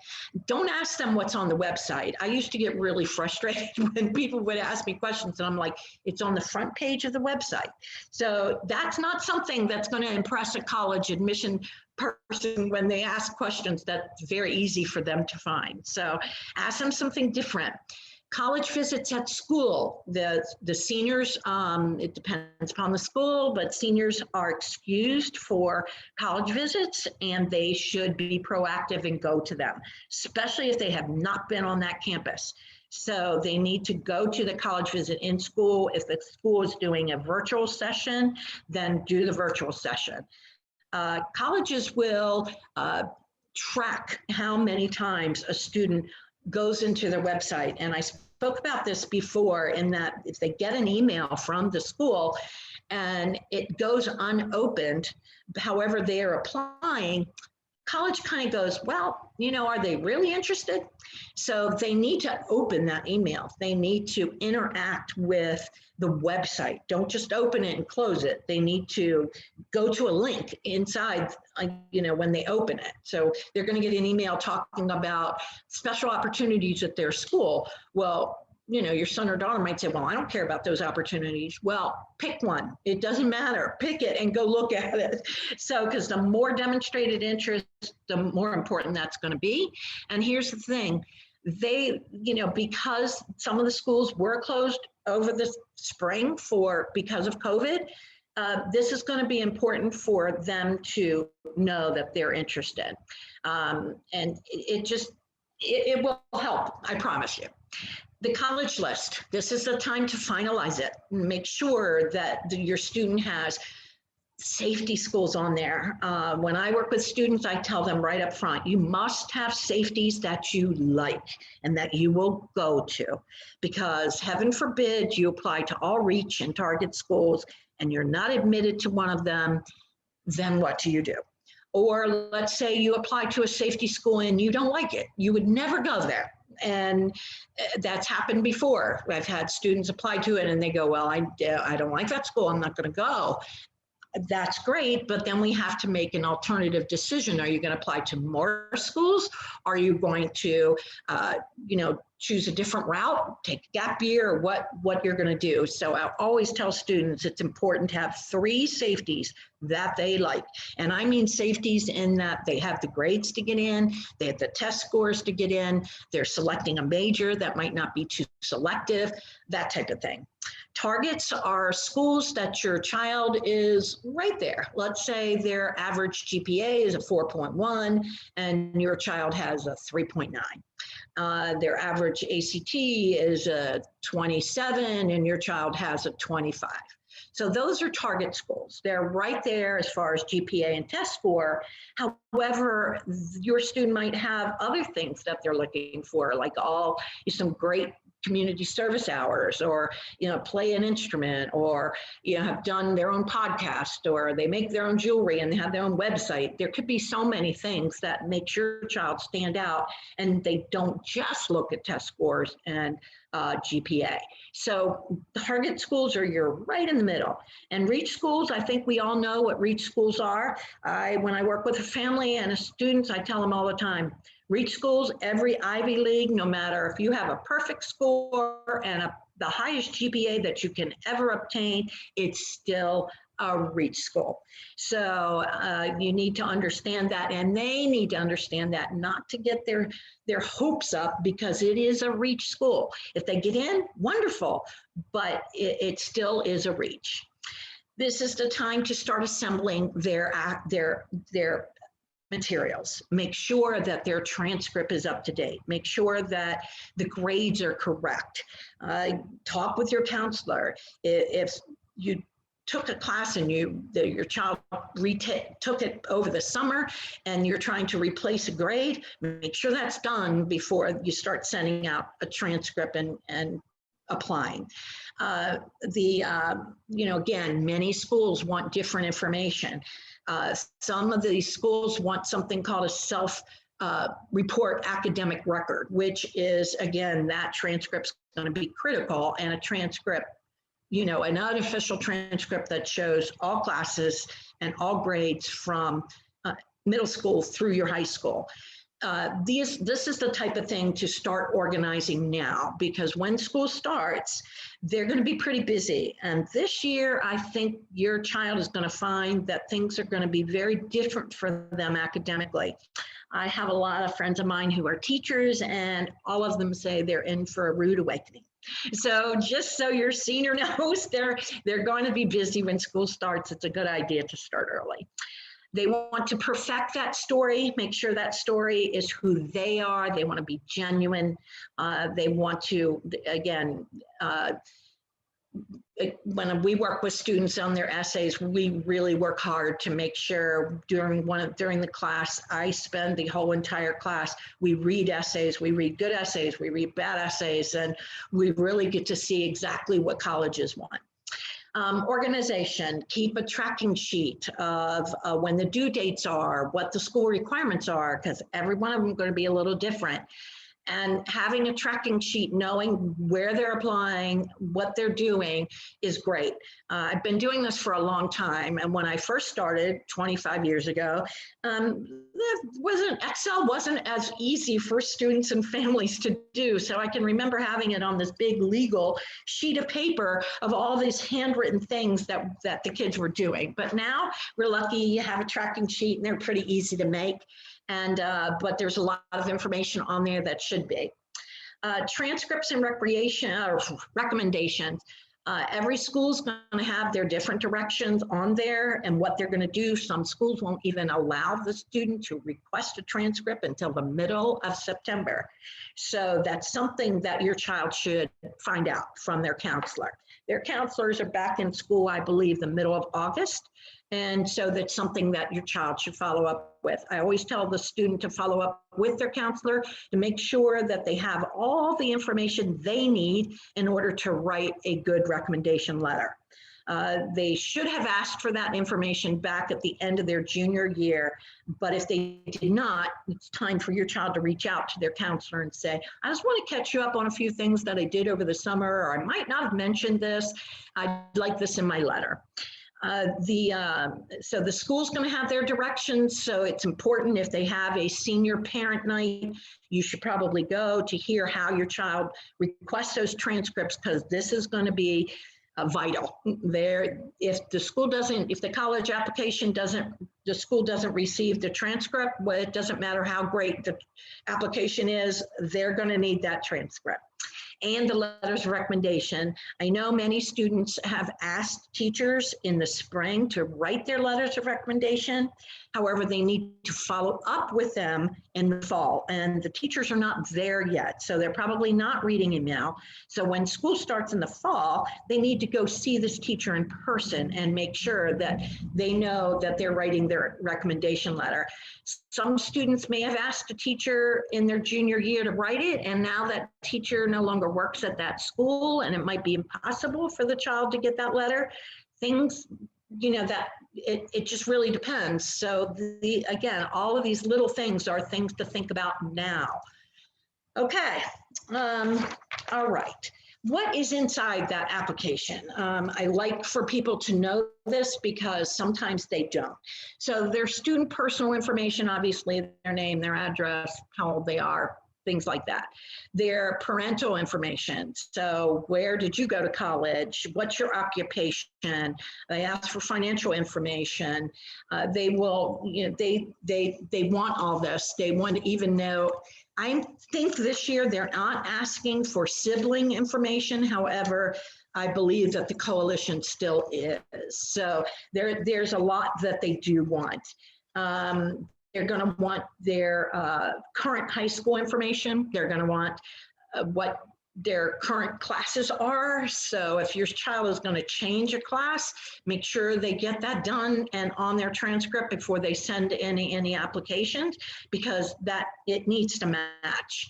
Don't ask them what's on the website. I used to get really frustrated when people would ask me questions and I'm like, it's on the front page of the website. So that's not something that's going to impress a college admission person when they ask questions that's very easy for them to find. So ask them something different. College visits at school, the seniors, it depends upon the school, but seniors are excused for college visits, and they should be proactive and go to them, especially if they have not been on that campus. So they need to go to the college visit in school. If the school is doing a virtual session, then do the virtual session. Colleges will track how many times a student goes into their website. And I spoke about this before, in that if they get an email from the school and it goes unopened, however they are applying, college kind of goes, well, you know, are they really interested? So they need to open that email. They need to interact with the website. Don't just open it and close it. They need to go to a link inside, you know, when they open it. So they're going to get an email talking about special opportunities at their school. Well, you know, your son or daughter might say, well, I don't care about those opportunities. Well, pick one. It doesn't matter. Pick it and go look at it. So, because the more demonstrated interest, the more important that's going to be. And here's the thing. They, you know, because some of the schools were closed over the spring because of COVID, this is going to be important for them to know that they're interested. And it will help, I promise you. The college list, this is the time to finalize it. Make sure that your student has safety schools on there. When I work with students, I tell them right up front, you must have safeties that you like and that you will go to, because heaven forbid you apply to all reach and target schools and you're not admitted to one of them, then what do you do? Or let's say you apply to a safety school and you don't like it. You would never go there. And that's happened before. I've had students apply to it and they go, well, I don't like that school. I'm not going to go. That's great, but then we have to make an alternative decision. Are you going to apply to more schools? Are you going to, you know, choose a different route, take a gap year, or what you're going to do? So I always tell students it's important to have 3 safeties that they like. And I mean safeties in that they have the grades to get in, they have the test scores to get in, they're selecting a major that might not be too selective, that type of thing. Targets are schools that your child is right there. Let's say their average GPA is a 4.1 and your child has a 3.9. Their average ACT is a 27 and your child has a 25. So those are target schools. They're right there as far as GPA and test score. However, your student might have other things that they're looking for, like some great community service hours, or play an instrument, or have done their own podcast, or they make their own jewelry and they have their own website. There could be so many things that make your child stand out, and they don't just look at test scores and GPA. So target schools are right in the middle. And reach schools, I think we all know what reach schools are. When I work with a family and students, I tell them all the time, reach schools, every Ivy League, no matter if you have a perfect score and the highest GPA that you can ever obtain, it's still a reach school. So you need to understand that, and they need to understand that, not to get their hopes up, because it is a reach school. If they get in, wonderful, but it still is a reach. This is the time to start assembling their materials. Make sure that their transcript is up to date. Make sure that the grades are correct. Talk with your counselor. If you took a class and your child took it over the summer and you're trying to replace a grade, make sure that's done before you start sending out a transcript and applying. Again, many schools want different information. Some of these schools want something called a self-report academic record, which is, again, that transcript's going to be critical, and a transcript, an unofficial transcript that shows all classes and all grades from middle school through your high school. This is the type of thing to start organizing now, because when school starts, they're going to be pretty busy. And this year, I think your child is going to find that things are going to be very different for them academically. I have a lot of friends of mine who are teachers, and all of them say they're in for a rude awakening. So just so your senior knows, they're going to be busy when school starts. It's a good idea to start early. They want to perfect that story, make sure that story is who they are. They want to be genuine. They want to, again, when we work with students on their essays, we really work hard to make sure during the class, I spend the whole entire class, we read essays, we read good essays, we read bad essays, and we really get to see exactly what colleges want. Organization, keep a tracking sheet of when the due dates are, what the school requirements are, because every one of them are going to be a little different. And having a tracking sheet, knowing where they're applying, what they're doing is great. I've been doing this for a long time. And when I first started 25 years ago, Excel wasn't as easy for students and families to do. So I can remember having it on this big legal sheet of paper of all these handwritten things that the kids were doing. But now we're lucky you have a tracking sheet, and they're pretty easy to make. And but there's a lot of information on there that should be. Transcripts and recommendations. Every school's going to have their different directions on there and what they're going to do. Some schools won't even allow the student to request a transcript until the middle of September. So that's something that your child should find out from their counselor. Their counselors are back in school, I believe, the middle of August. And so that's something that your child should follow up with. I always tell the student to follow up with their counselor to make sure that they have all the information they need in order to write a good recommendation letter. They should have asked for that information back at the end of their junior year, but if they did not, it's time for your child to reach out to their counselor and say, I just want to catch you up on a few things that I did over the summer, or I might not have mentioned this. I'd like this in my letter. So the school's going to have their directions. So it's important, if they have a senior parent night, you should probably go to hear how your child requests those transcripts, because this is going to be vital. If the college application the school doesn't receive the transcript, well, it doesn't matter how great the application is, they're going to need that transcript. and the letters of recommendation. I know many students have asked teachers in the spring to write their letters of recommendation. However, they need to follow up with them in the fall, and the teachers are not there yet, so they're probably not reading email. So when school starts in the fall, they need to go see this teacher in person and make sure that they know that they're writing their recommendation letter. Some students may have asked a teacher in their junior year to write it, and now that teacher no longer works at that school, and it might be impossible for the child to get that letter. Things, that it just really depends. So again, all of these little things are things to think about now. Okay, all right. What is inside that application? I like for people to know this because sometimes they don't. So their student personal information, obviously their name, their address, how old they are, things like that. Their parental information. So where did you go to college? What's your occupation? They ask for financial information. They will, they want all this. They want to even know. I think this year they're not asking for sibling information. However, I believe that the coalition still is. So there's a lot that they do want. They're going to want their current high school information. They're going to want what their current classes are. So if your child is going to change a class, make sure they get that done and on their transcript before they send any applications, because it needs to match.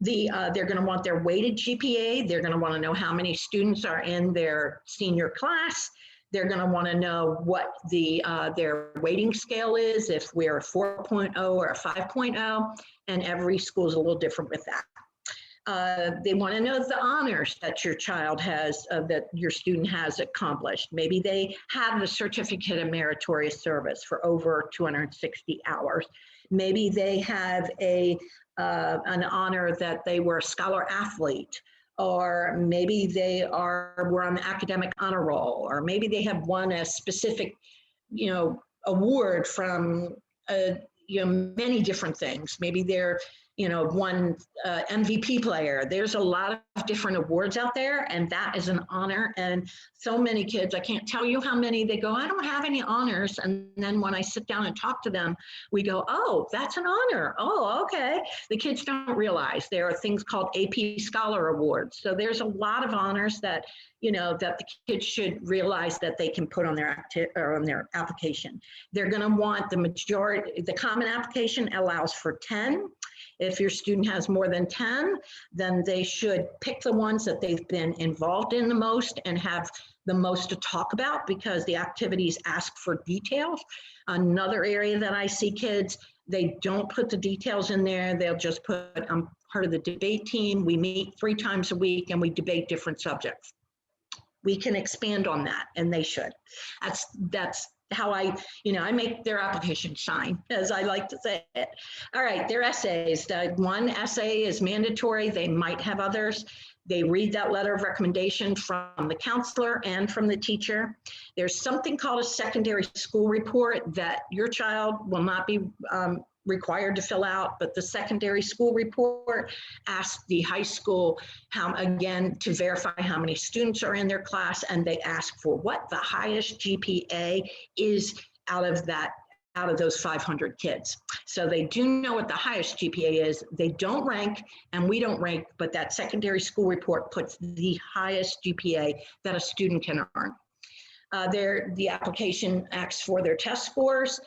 They're going to want their weighted GPA. They're going to want to know how many students are in their senior class. They're going to want to know what their weighting scale is, if we're a 4.0 or a 5.0, and every school is a little different with that. They want to know the honors that your child has, that your student has accomplished. Maybe they have the certificate of meritorious service for over 260 hours. Maybe they have an honor that they were a scholar athlete, or maybe they were on the academic honor roll, or maybe they have won a specific, award from, many different things. Maybe they're, one MVP player. There's a lot of different awards out there, and that is an honor. And so many kids, I can't tell you how many, they go, I don't have any honors. And then when I sit down and talk to them, we go, oh, that's an honor. Oh, okay. The kids don't realize there are things called AP Scholar Awards. So there's a lot of honors that, that the kids should realize that they can put on their application. They're going to want the common application allows for 10. If your student has more than 10, then they should pick the ones that they've been involved in the most and have the most to talk about, because the activities ask for details. Another area that I see kids, they don't put the details in there. They'll just put, I'm part of the debate team. We meet 3 times a week and we debate different subjects. We can expand on that, and they should. That's how I make their application shine, as I like to say it. All right, their essays. One essay is mandatory. They might have others. They read that letter of recommendation from the counselor and from the teacher. There's something called a secondary school report that your child will not be required to fill out, but the secondary school report asks the high school again to verify how many students are in their class, and they ask for what the highest GPA is out of those 500 kids. So they do know what the highest GPA is. They don't rank, and we don't rank, but that secondary school report puts the highest GPA that a student can earn. The application asks for their test scores.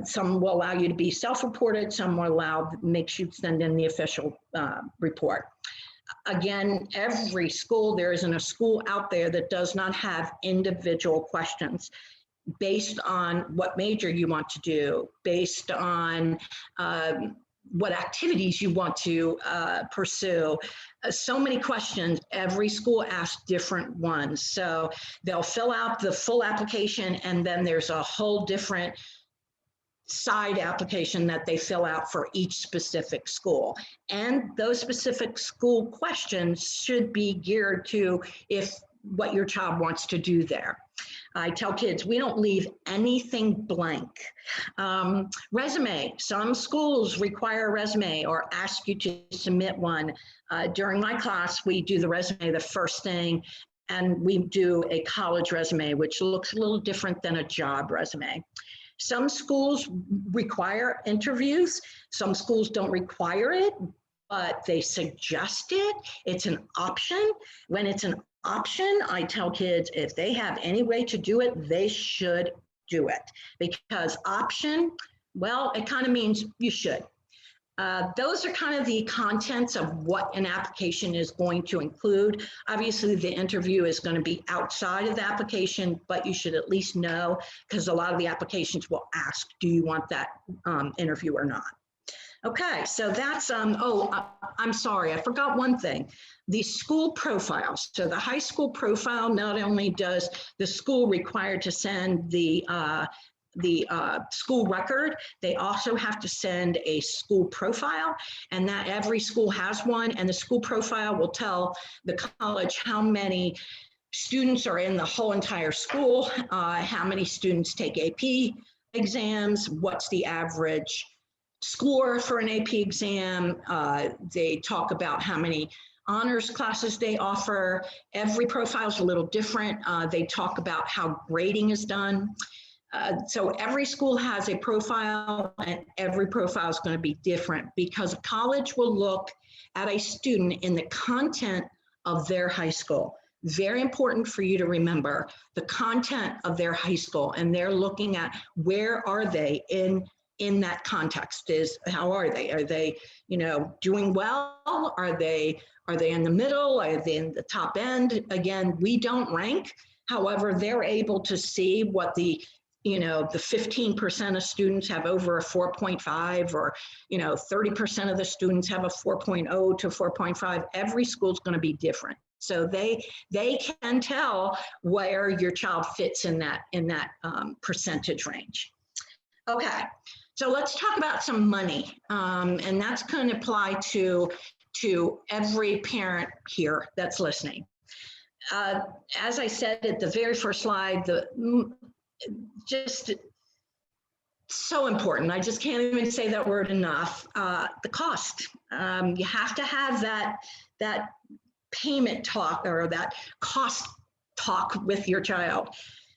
Some will allow you to be self-reported, some will makes you send in the official report. Again, every school, there isn't a school out there that does not have individual questions based on what major you want to do, based on what activities you want to pursue. So many questions. Every school asks different ones. So they'll fill out the full application, and then there's a whole different side application that they fill out for each specific school. And those specific school questions should be geared to what your child wants to do there. I tell kids, we don't leave anything blank. Resume, some schools require a resume or ask you to submit one. During my class, we do the resume the first thing, and we do a college resume, which looks a little different than a job resume. Some schools require interviews. Some schools don't require it, but they suggest it. It's an option. When it's an option, I tell kids if they have any way to do it, they should do it, because option, well, it kind of means you should. Those are kind of the contents of what an application is going to include. Obviously, the interview is going to be outside of the application, but you should at least know, because a lot of the applications will ask, do you want that interview or not? Okay, so that's, I'm sorry, I forgot one thing. The school profiles. So the high school profile, not only does the school require to send the school record, they also have to send a school profile, and that every school has one, and the school profile will tell the college how many students are in the whole entire school, how many students take AP exams, what's the average score for an AP exam. They talk about how many honors classes they offer. Every profile is a little different. They talk about how grading is done. So every school has a profile, and every profile is going to be different, because a college will look at a student in the content of their high school. Very important for you to remember the content of their high school, and they're looking at where are they in that context. Is how are they? Are they, doing well? Are they in the middle? Are they in the top end? Again, we don't rank. However, they're able to see what the 15% of students have over a 4.5, or 30% of the students have a 4.0 to 4.5. Every school is going to be different, so they can tell where your child fits in that percentage range. Okay, so let's talk about some money, and that's going to apply to every parent here that's listening. As I said at the very first slide, just so important. I just can't even say that word enough. The cost. You have to have that payment talk, or that cost talk with your child.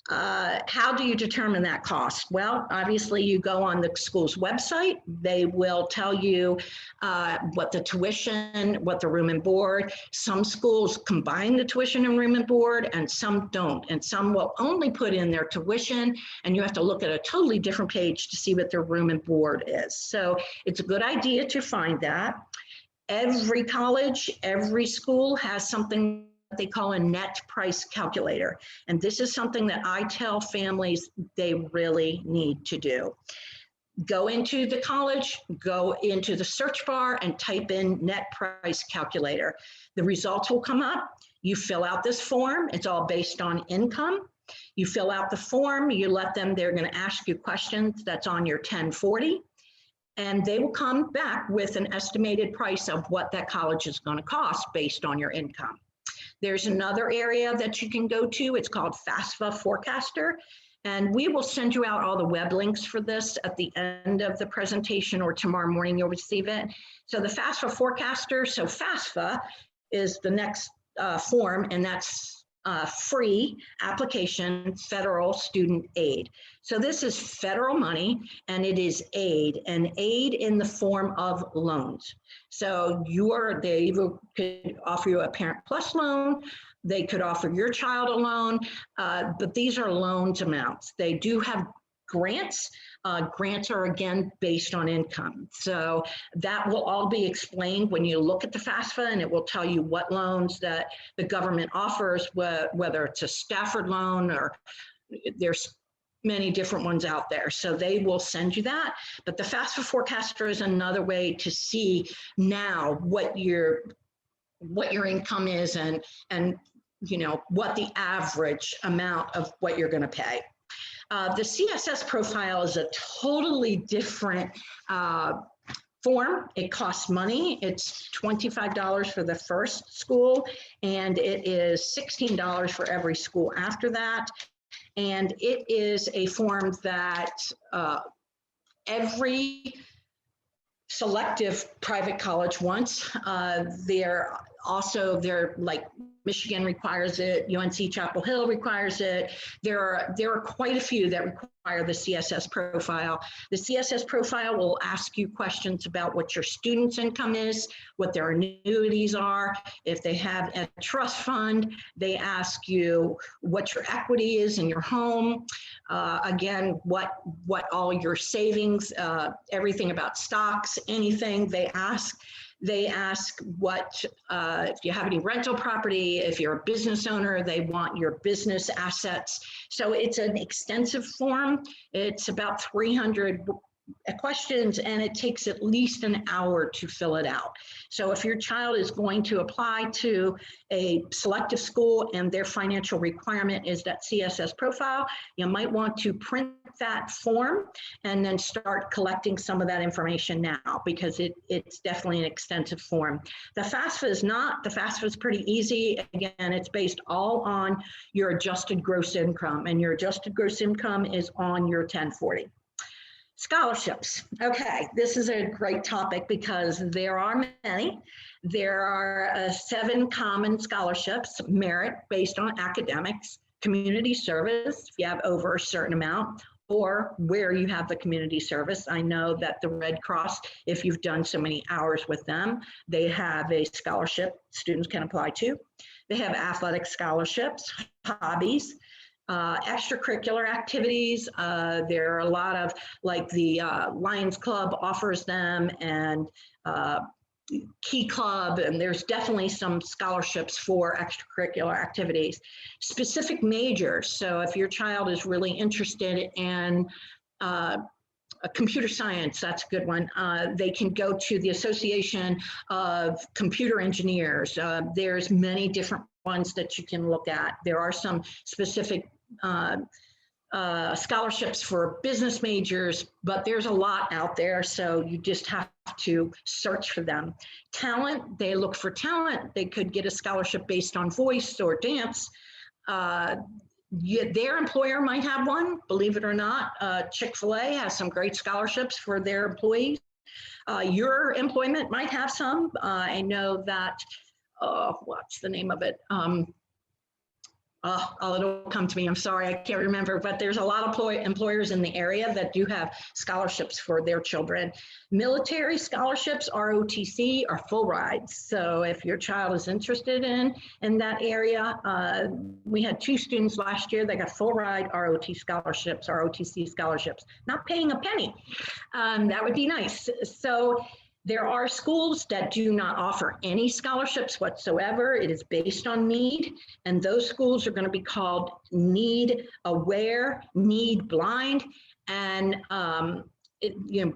How do you determine that cost? Well, obviously you go on the school's website. They will tell you what the tuition, what the room and board. Some schools combine the tuition and room and board, and some don't. And some will only put in their tuition, and you have to look at a totally different page to see what their room and board is. So it's a good idea to find that. Every college, every school has something they call a net price calculator. And this is something that I tell families they really need to do. Go into the college, go into the search bar and type in net price calculator. The results will come up. You fill out this form. It's all based on income. You fill out the form, you let them, they're going to ask you questions that's on your 1040. And they will come back with an estimated price of what that college is going to cost based on your income. There's another area that you can go to. It's called FAFSA Forecaster. And we will send you out all the web links for this at the end of the presentation, or tomorrow morning you'll receive it. So the FAFSA Forecaster, so FAFSA is the next form, and that's free application, federal student aid. So this is federal money, and it is aid, and aid in the form of loans. So they could offer you a Parent Plus loan, they could offer your child a loan, but these are loans amounts. They do have grants. Grants are, again, based on income. So that will all be explained when you look at the FAFSA, and it will tell you what loans that the government offers, whether it's a Stafford loan, or there's many different ones out there. So they will send you that. But the FAFSA Forecaster is another way to see now what your income is, and what the average amount of what you're going to pay. The CSS profile is a totally different form. It costs money. It's $25 for the first school, and it is $16 for every school after that. And it is a form that every selective private college wants. They're like Michigan requires it, UNC Chapel Hill requires it. There are quite a few that require the CSS profile. The CSS profile will ask you questions about what your student's income is, what their annuities are. If they have a trust fund, they ask you what your equity is in your home. Again, what all your savings, everything about stocks, anything they ask. They ask what, if you have any rental property, if you're a business owner, they want your business assets. So it's an extensive form. It's about 300 questions, and it takes at least an hour to fill it out. So if your child is going to apply to a selective school and their financial requirement is that CSS profile, you might want to print that form and then start collecting some of that information now, because it's definitely an extensive form. The FAFSA is not. The FAFSA is pretty easy. Again, it's based all on your adjusted gross income, and your adjusted gross income is on your 1040. Scholarships. Okay, this is a great topic because there are many. There are 7 common scholarships: merit based on academics, community service if you have over a certain amount, or where you have the community service. I know that the Red Cross, if you've done so many hours with them, they have a scholarship students can apply to. They have athletic scholarships, hobbies, extracurricular activities. There are a lot of, like the Lions Club offers them, and Key Club, and there's definitely some scholarships for extracurricular activities. Specific majors, so if your child is really interested in computer science, that's a good one. They can go to the Association of Computer Engineers. There's many different ones that you can look at. There are some specific scholarships for business majors, but there's a lot out there, so you just have to search for them. Talent, they look for talent. They could get a scholarship based on voice or dance. Their employer might have one, believe it or not. Chick-fil-A has some great scholarships for their employees. Your employment might have some. I know that, what's the name of it? It'll come to me. I'm sorry, I can't remember, but there's a lot of employers in the area that do have scholarships for their children. Military scholarships, ROTC, are full rides. So if your child is interested in that area, we had 2 students last year that got full ride ROTC scholarships, not paying a penny. That would be nice. So there are schools that do not offer any scholarships whatsoever. It is based on need, and those schools are going to be called need aware, need blind, and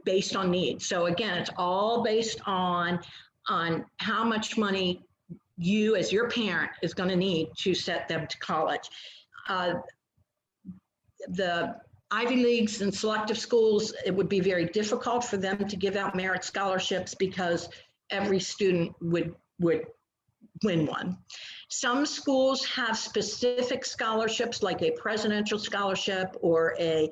based on need. So again, it's all based on how much money you as your parent is going to need to set them to college. The Ivy Leagues and selective schools, it would be very difficult for them to give out merit scholarships because every student would win one. Some schools have specific scholarships, like a presidential scholarship or a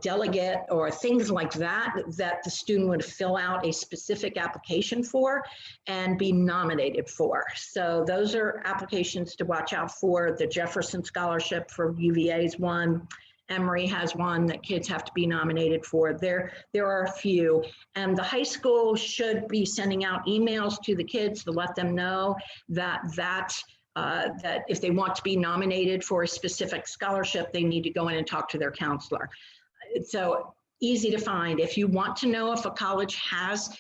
delegate or things like that, that the student would fill out a specific application for and be nominated for. So those are applications to watch out for. The Jefferson Scholarship for UVA is one. Emory has one that kids have to be nominated for. There are a few, and the high school should be sending out emails to the kids to let them know that if they want to be nominated for a specific scholarship, they need to go in and talk to their counselor. So easy to find. If you want to know if a college has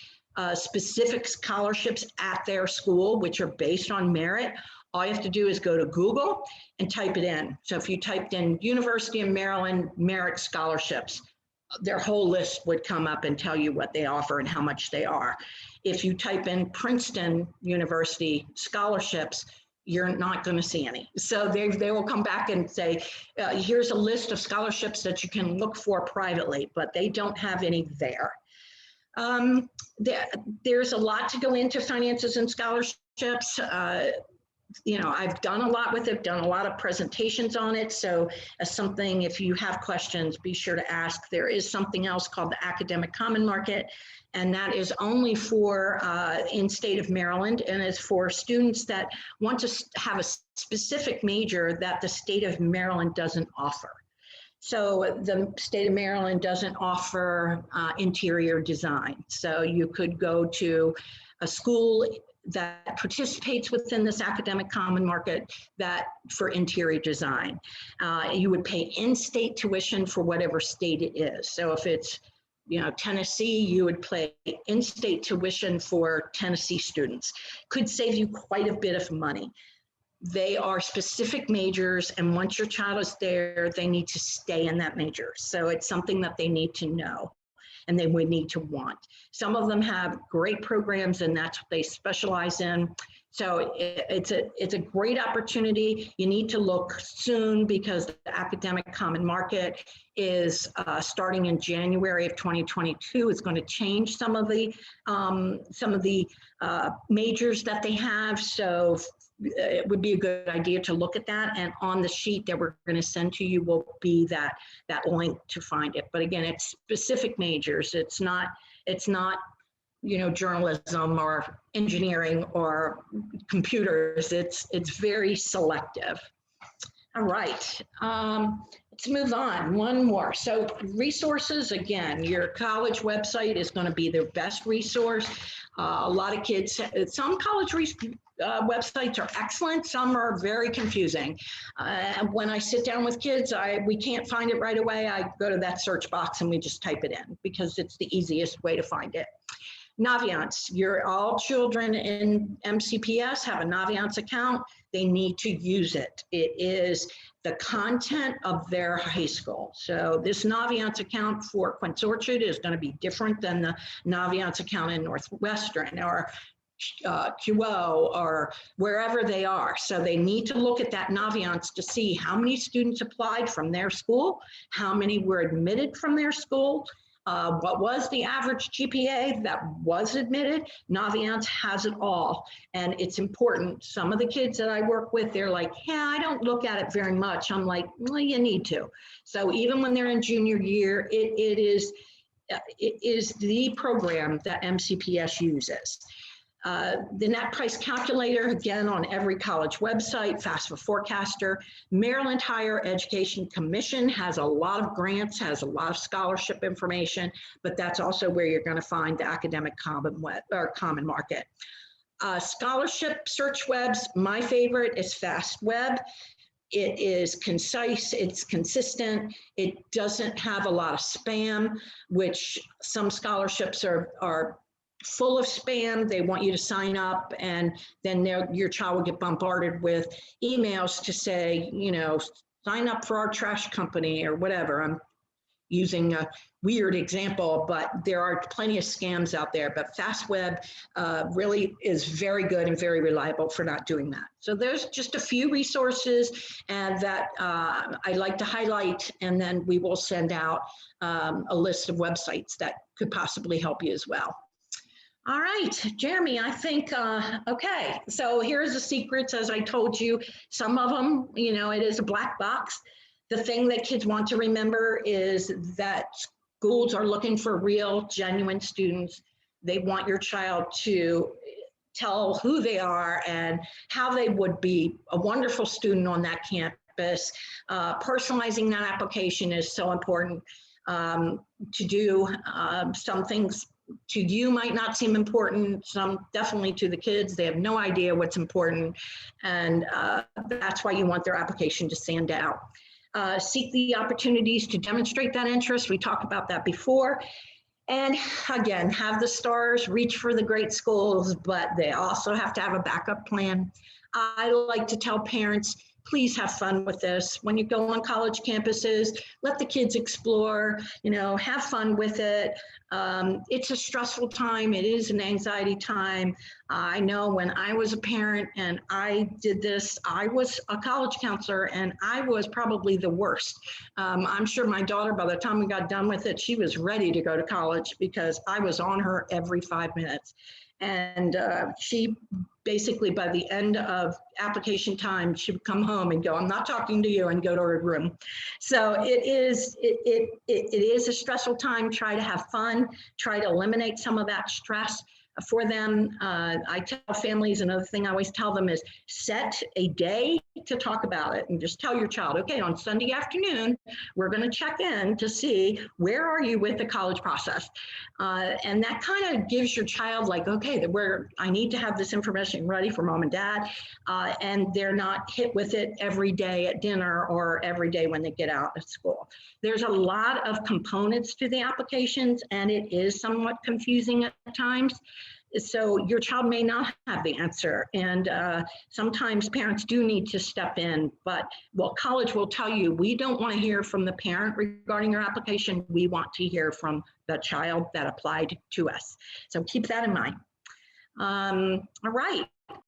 specific scholarships at their school, which are based on merit, all you have to do is go to Google and type it in. So if you typed in University of Maryland merit scholarships, their whole list would come up and tell you what they offer and how much they are. If you type in Princeton University scholarships, you're not going to see any. So they will come back and say, here's a list of scholarships that you can look for privately, but they don't have any there. There's a lot to go into finances and scholarships. I've done a lot with it, done a lot of presentations on it. So as something, if you have questions, be sure to ask. There is something else called the Academic Common Market, and that is only for in state of Maryland, and is for students that want to have a specific major that the state of Maryland doesn't offer. So the state of Maryland doesn't offer interior design. So you could go to a school that participates within this academic common market that for interior design. You would pay in-state tuition for whatever state it is. So if it's Tennessee, you would pay in-state tuition for Tennessee students. Could save you quite a bit of money. They are specific majors, and once your child is there, they need to stay in that major. So it's something that they need to know and they would need to want. Some of them have great programs, and that's what they specialize in. So it's a great opportunity. You need to look soon because the Academic Common Market is starting in January of 2022. It's going to change some of the majors that they have. So it would be a good idea to look at that. And on the sheet that we're going to send to you will be that link to find it. But again, it's specific majors. It's not journalism or engineering or computers. It's very selective. All right, let's move on. One more. So resources, again, your college website is going to be the best resource. A lot of kids, some college websites are excellent, some are very confusing. When I sit down with kids, we can't find it right away. I go to that search box and we just type it in because it's the easiest way to find it. Naviance, all children in MCPS have a Naviance account. They need to use it. It is the content of their high school. So this Naviance account for Quince Orchard is going to be different than the Naviance account in Northwestern or QO or wherever they are. So they need to look at that Naviance to see how many students applied from their school, how many were admitted from their school, what was the average GPA that was admitted. Naviance has it all, and it's important. Some of the kids that I work with, they're like, yeah, I don't look at it very much. I'm like, well, you need to. So even when they're in junior year, it is the program that MCPS uses. The net price calculator, again, on every college website, FAFSA forecaster. Maryland Higher Education Commission has a lot of grants, has a lot of scholarship information, but that's also where you're going to find the academic common market. Scholarship search webs, my favorite is FastWeb. It is concise, it's consistent, it doesn't have a lot of spam, which some scholarships are full of spam. They want you to sign up, and then your child will get bombarded with emails to say, sign up for our trash company or whatever. I'm using a weird example, but there are plenty of scams out there. But FastWeb really is very good and very reliable for not doing that. So there's just a few resources that I like to highlight, and then we will send out a list of websites that could possibly help you as well. All right, Jeremy, I think, okay, so here's the secrets. As I told you, some of them, it is a black box. The thing that kids want to remember is that schools are looking for real, genuine students. They want your child to tell who they are and how they would be a wonderful student on that campus. Personalizing that application is so important to do. Some things to you might not seem important, some definitely to the kids. They have no idea what's important, and that's why you want their application to stand out. Seek the opportunities to demonstrate that interest. We talked about that before. And again, have the stars, reach for the great schools, but they also have to have a backup plan. I like to tell parents, please have fun with this. When you go on college campuses, let the kids explore, have fun with it. It's a stressful time. It is an anxiety time. I know when I was a parent and I did this, I was a college counselor and I was probably the worst. I'm sure my daughter, by the time we got done with it, she was ready to go to college because I was on her every 5 minutes. And she basically, by the end of application time, she would come home and go, I'm not talking to you, and go to her room. So it is a stressful time. Try to have fun, try to eliminate some of that stress for them. I tell families, another thing I always tell them is set a day to talk about it, and just tell your child, okay, on Sunday afternoon, we're going to check in to see where are you with the college process. And that kind of gives your child like, okay, where I need to have this information ready for mom and dad. And they're not hit with it every day at dinner or every day when they get out of school. There's a lot of components to the applications, and it is somewhat confusing at times. So your child may not have the answer, and sometimes parents do need to step in. But well, college will tell you, we don't want to hear from the parent regarding your application. We want to hear from the child that applied to us. So keep that in mind. All right,